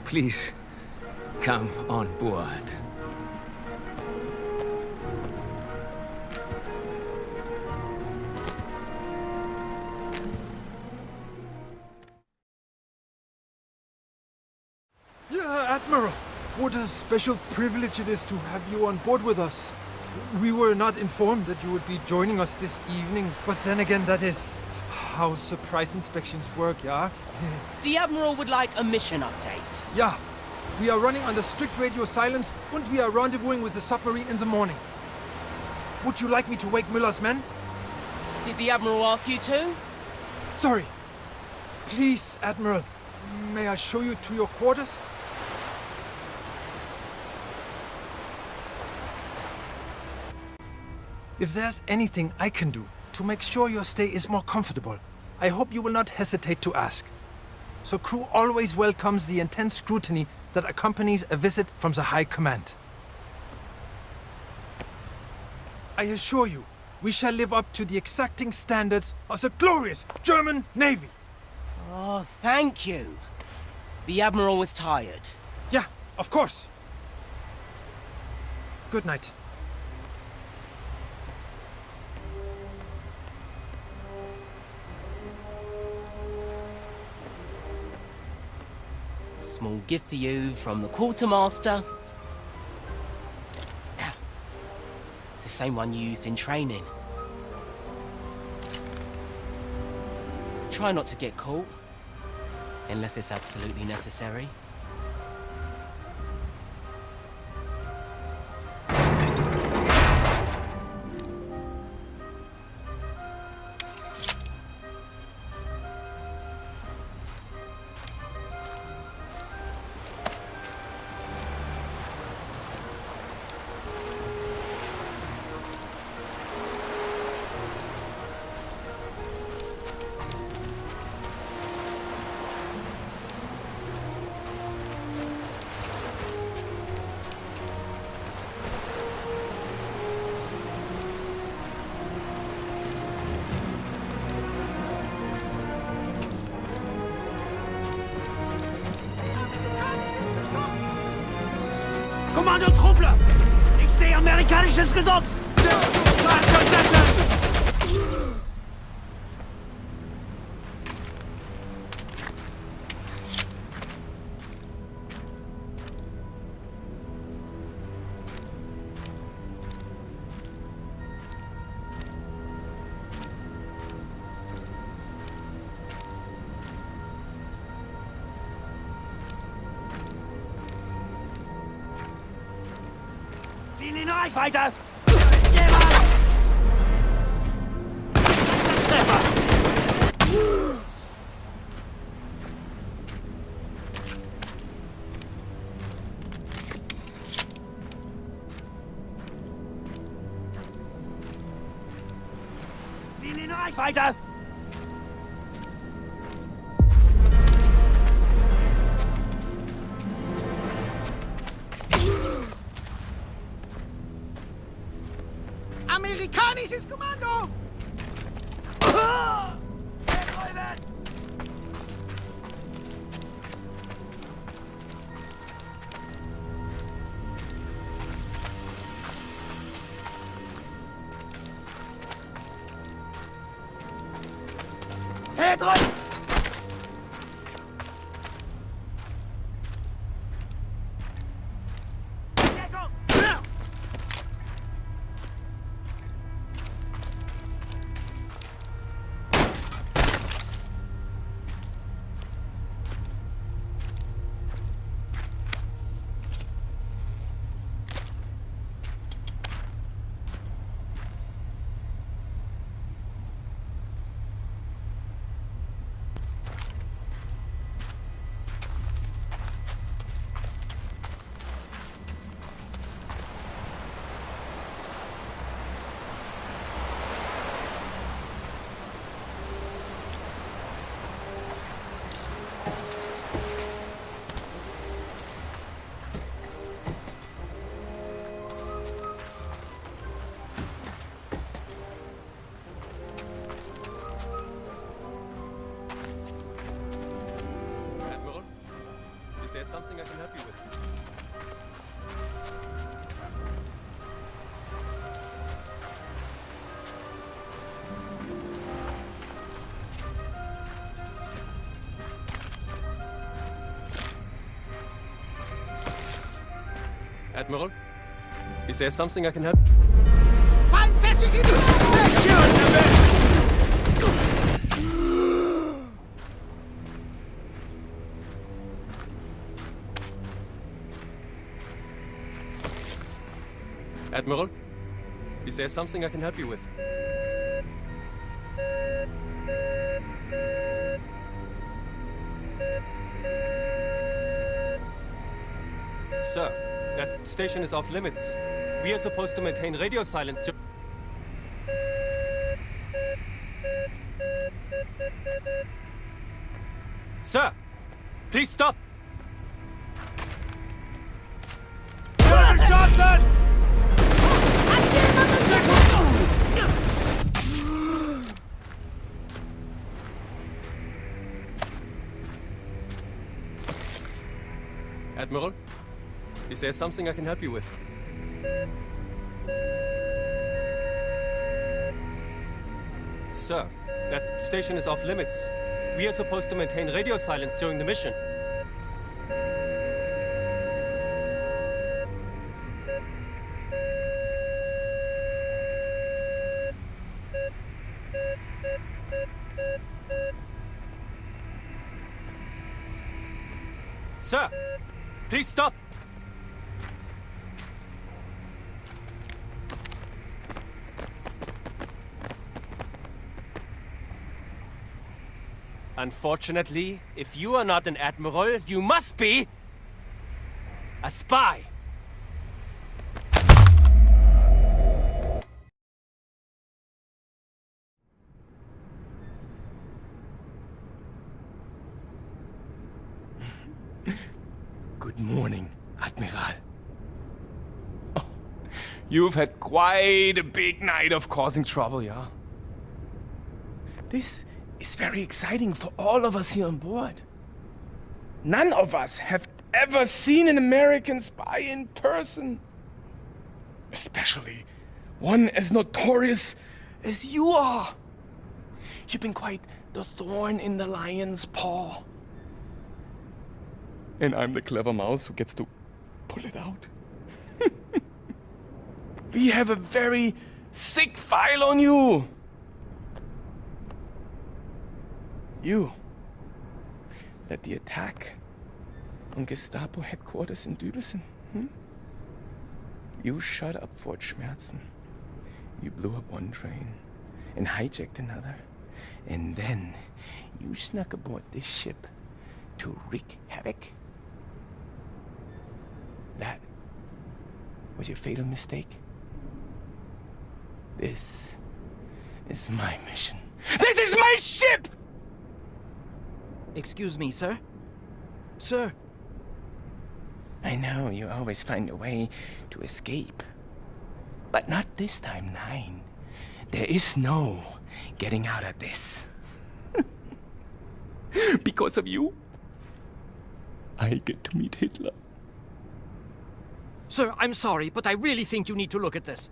Please, come on board. Admiral, what a special privilege it is to have you on board with us. We were not informed that you would be joining us this evening, but then again, that is how surprise inspections work, yeah? The Admiral would like a mission update. Yeah, we are running under strict radio silence and we are rendezvousing with the submarine in the morning. Would you like me to wake Müller's men? Did the Admiral ask you to? Sorry. Please, Admiral, may I show you to your quarters? If there's anything I can do to make sure your stay is more comfortable, I hope you will not hesitate to ask. So crew always welcomes the intense scrutiny that accompanies a visit from the High Command. I assure you, we shall live up to the exacting standards of the glorious German Navy. Oh, thank you. The Admiral was tired. Yeah, of course. Good night. Small gift for you from the Quartermaster. It's the same one you used in training. Try not to get caught, unless it's absolutely necessary. Amerikanisches Gesetz! Ziehen ihn rein! Weiter! Ziehen ihn rein! Weiter! Amerikanisches Kommando! Pedro! Is there something I can help you with? Admiral, is there something I can help? Feindsässig in die Admiral, is there something I can help you with? Sir, that station is off limits. We are supposed to maintain radio silence to... Sir, please stop! Johnson! Admiral, is there something I can help you with? Sir, that station is off limits. We are supposed to maintain radio silence during the mission. Sir, please stop! Unfortunately, if you are not an admiral, you must be a spy. Good morning, Admiral. Oh, you've had quite a big night of causing trouble, yeah? This is very exciting for all of us here on board. None of us have ever seen an American spy in person. Especially one as notorious as you are. You've been quite the thorn in the lion's paw. And I'm the clever mouse who gets to pull it out. We have a very thick file on you. You led the attack on Gestapo headquarters in Dübelsen. You shot up Fort Schmerzen. You blew up one train and hijacked another. And then you snuck aboard this ship to wreak havoc. That was your fatal mistake. This is my mission. This is my ship! Excuse me, sir? Sir? I know you always find a way to escape. But not this time, Nine. There is no getting out of this. Because of you, I get to meet Hitler. Sir, I'm sorry, but I really think you need to look at this.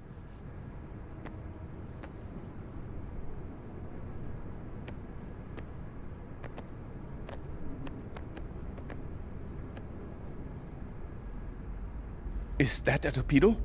Is that a torpedo?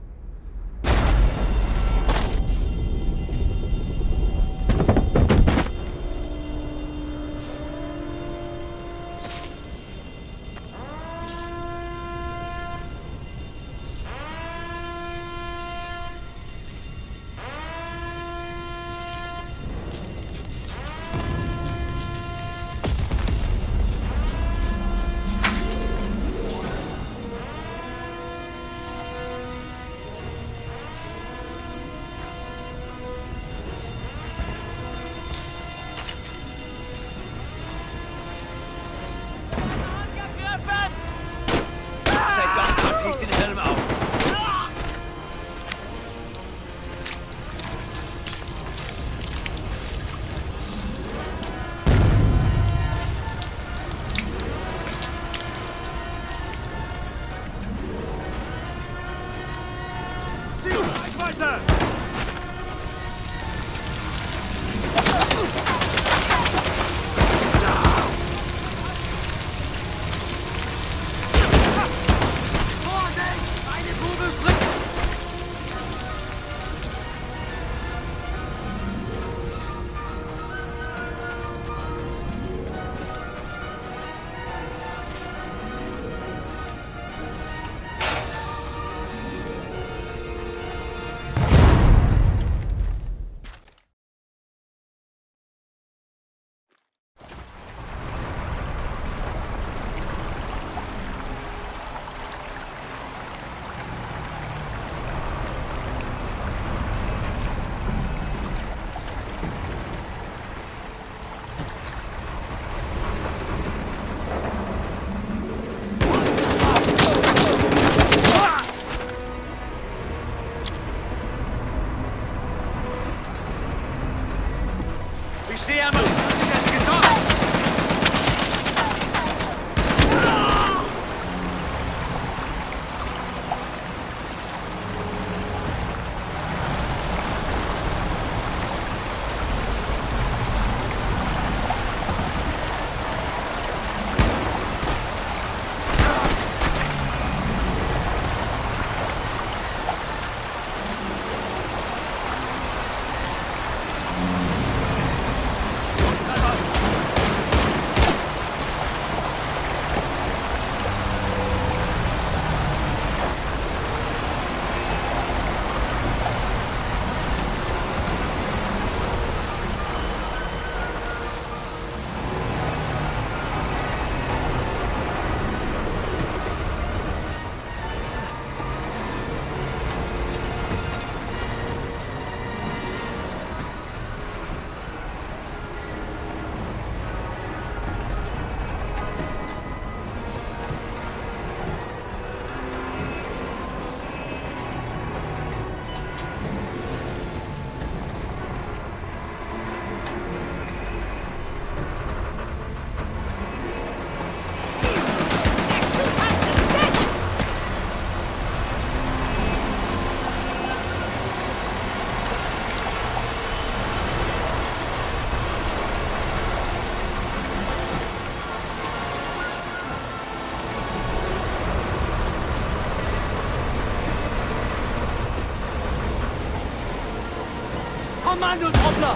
Kommandotroppler!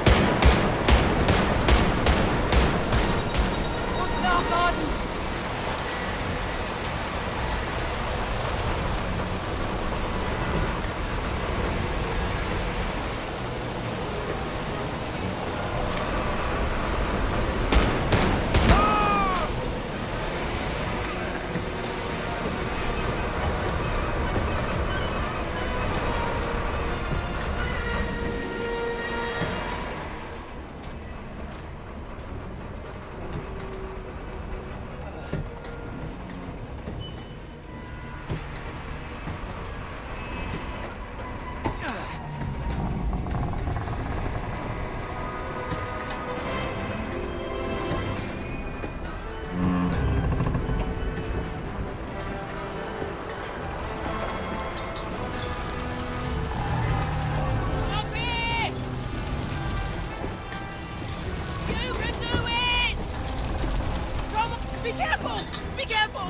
Muss nachladen! Be careful! Be careful!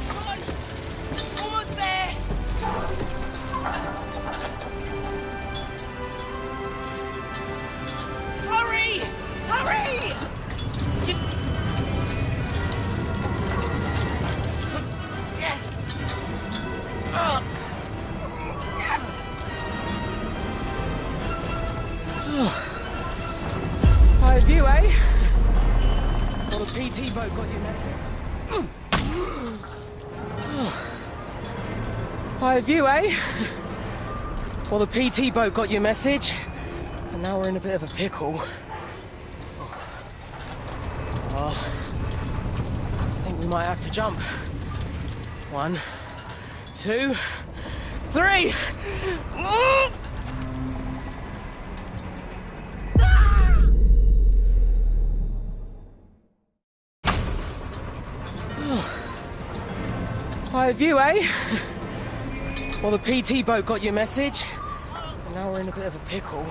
Come on! Almost there! Hurry! Hurry! High view, eh? Well, the PT boat got you, mate. High view, eh? Well, the PT boat got your message, and now we're in a bit of a pickle. Well, I think we might have to jump. 1, 2, 3! High view, eh? Well, the PT boat got your message, and now we're in a bit of a pickle.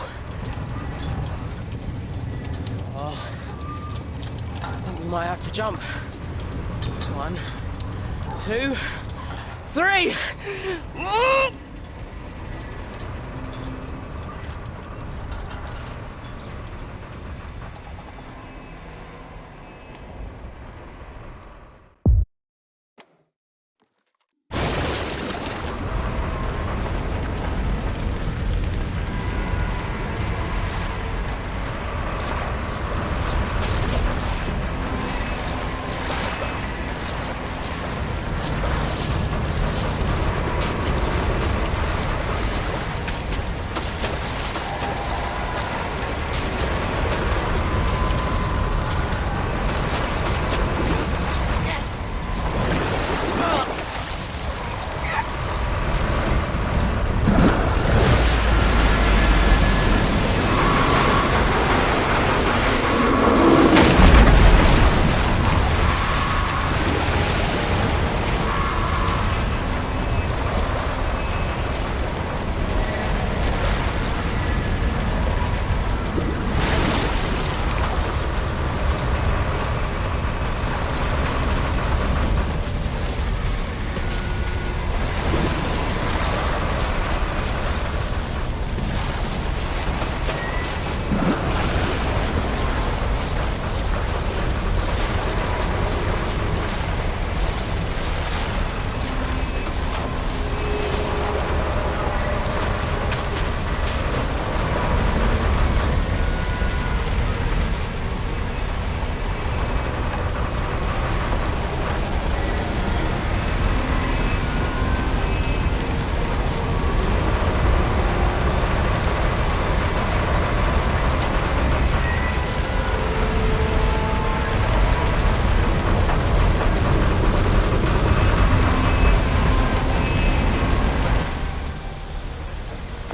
Well, I think we might have to jump. 1, 2, 3!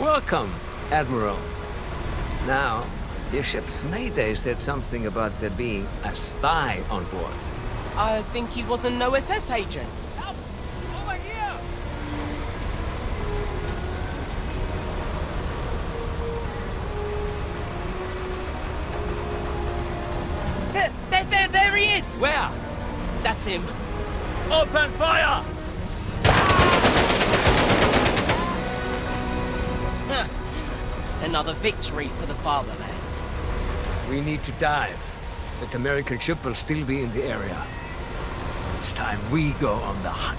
Welcome, Admiral. Now, your ship's mayday said something about there being a spy on board. I think he was an OSS agent. Over here! There he is! Where? That's him. Open fire! Another victory for the fatherland. We need to dive. That American ship will still be in the area. It's time we go on the hunt.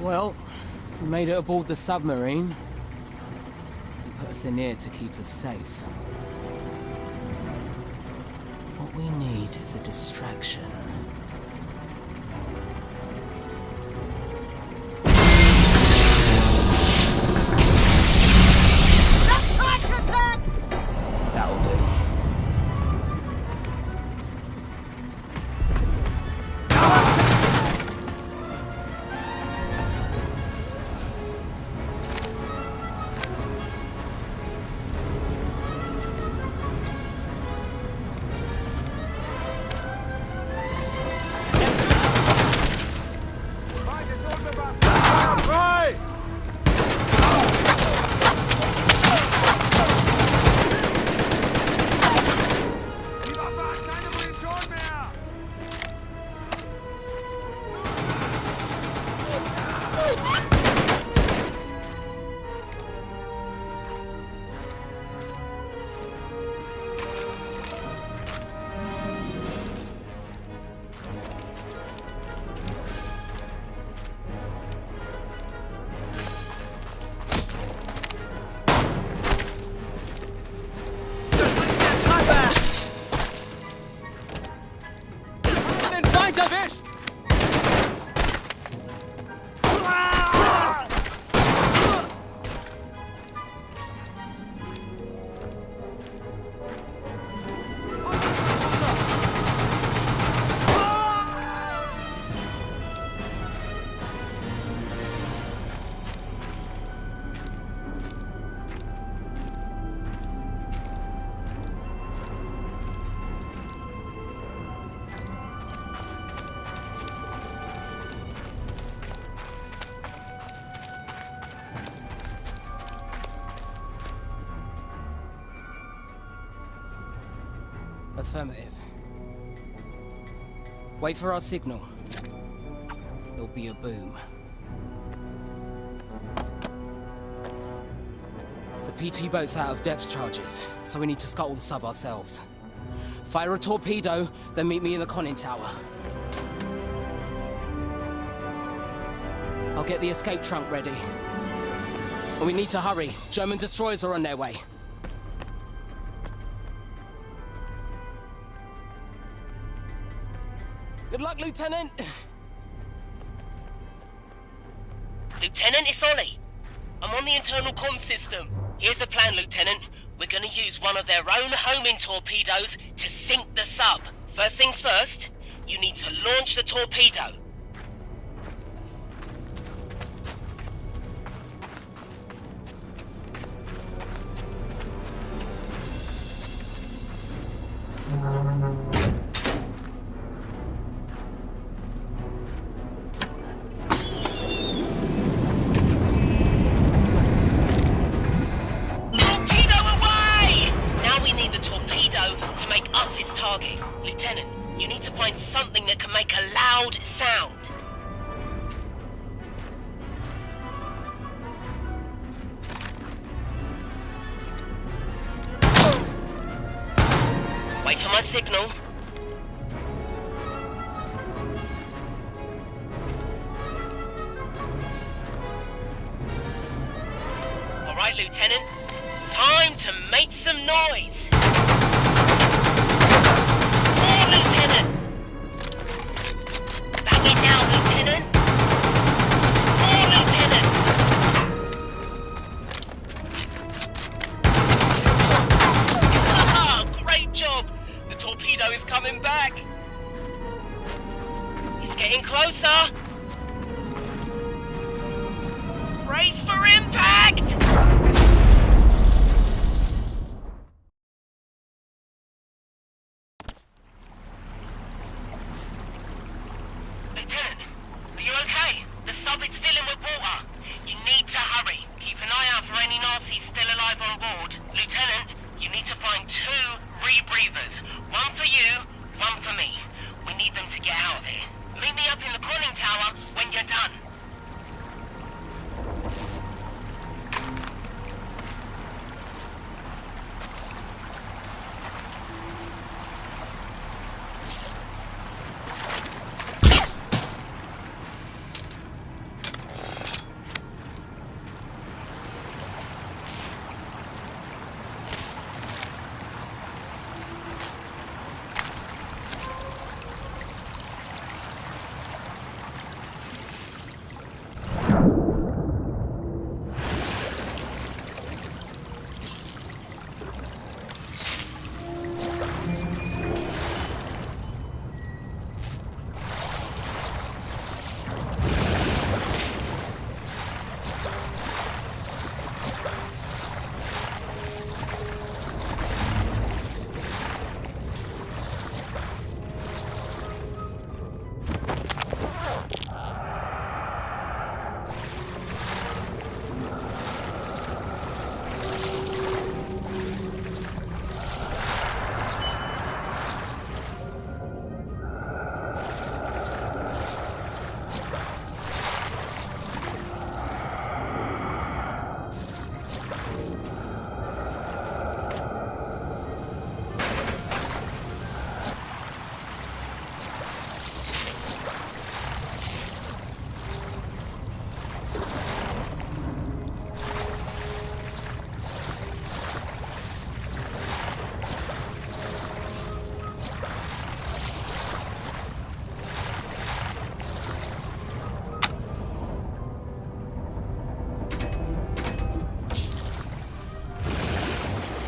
Well, we made it aboard the submarine. They put us in here to keep us safe. What we need is a distraction. That'll do. Affirmative. Wait for our signal. There'll be a boom. The PT boat's out of depth charges, so we need to scuttle the sub ourselves. Fire a torpedo, then meet me in the conning tower. I'll get the escape trunk ready. And we need to hurry. German destroyers are on their way. Good luck, Lieutenant! Lieutenant, it's Ollie. I'm on the internal comm system. Here's the plan, Lieutenant. We're gonna use one of their own homing torpedoes to sink the sub. First things first, you need to launch the torpedo. Lieutenant, you need to find something that can make a loud sound. Wait for my signal. All right, Lieutenant. Time to make some noise. Lieutenant! Back it down, Lieutenant! More, Lieutenant! Great job! The torpedo is coming back! It's getting closer! Brace for impact! Lieutenant, are you okay? The sub is filling with water. You need to hurry. Keep an eye out for any Nazis still alive on board. Lieutenant, you need to find 2 rebreathers. One for you, one for me. We need them to get out of here. Meet me up in the conning tower when you're done.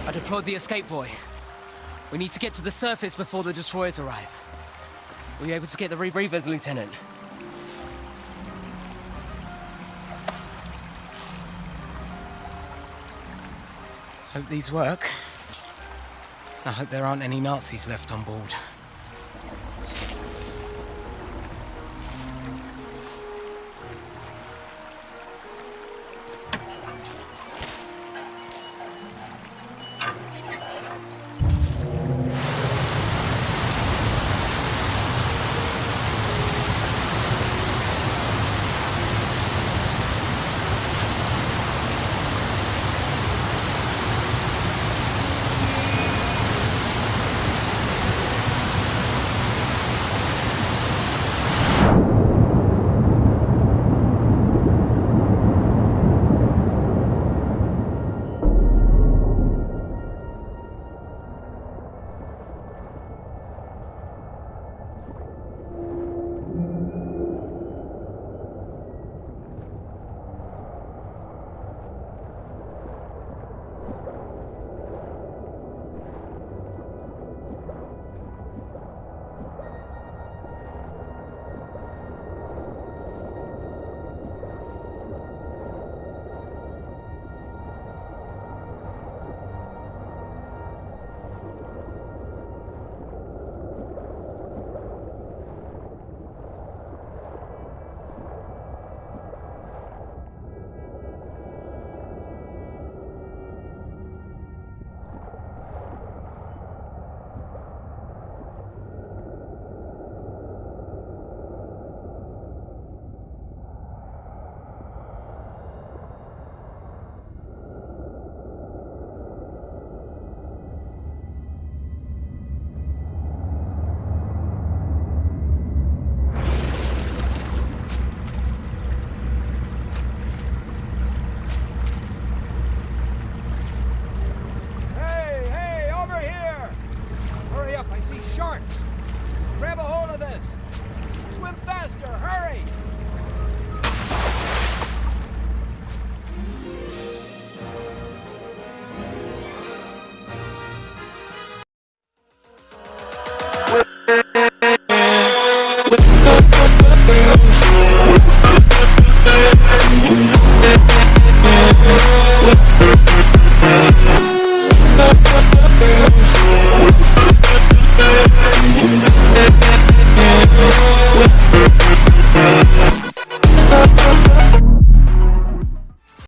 I deployed the escape buoy. We need to get to the surface before the destroyers arrive. Were you able to get the rebreathers, Lieutenant? Hope these work. I hope there aren't any Nazis left on board.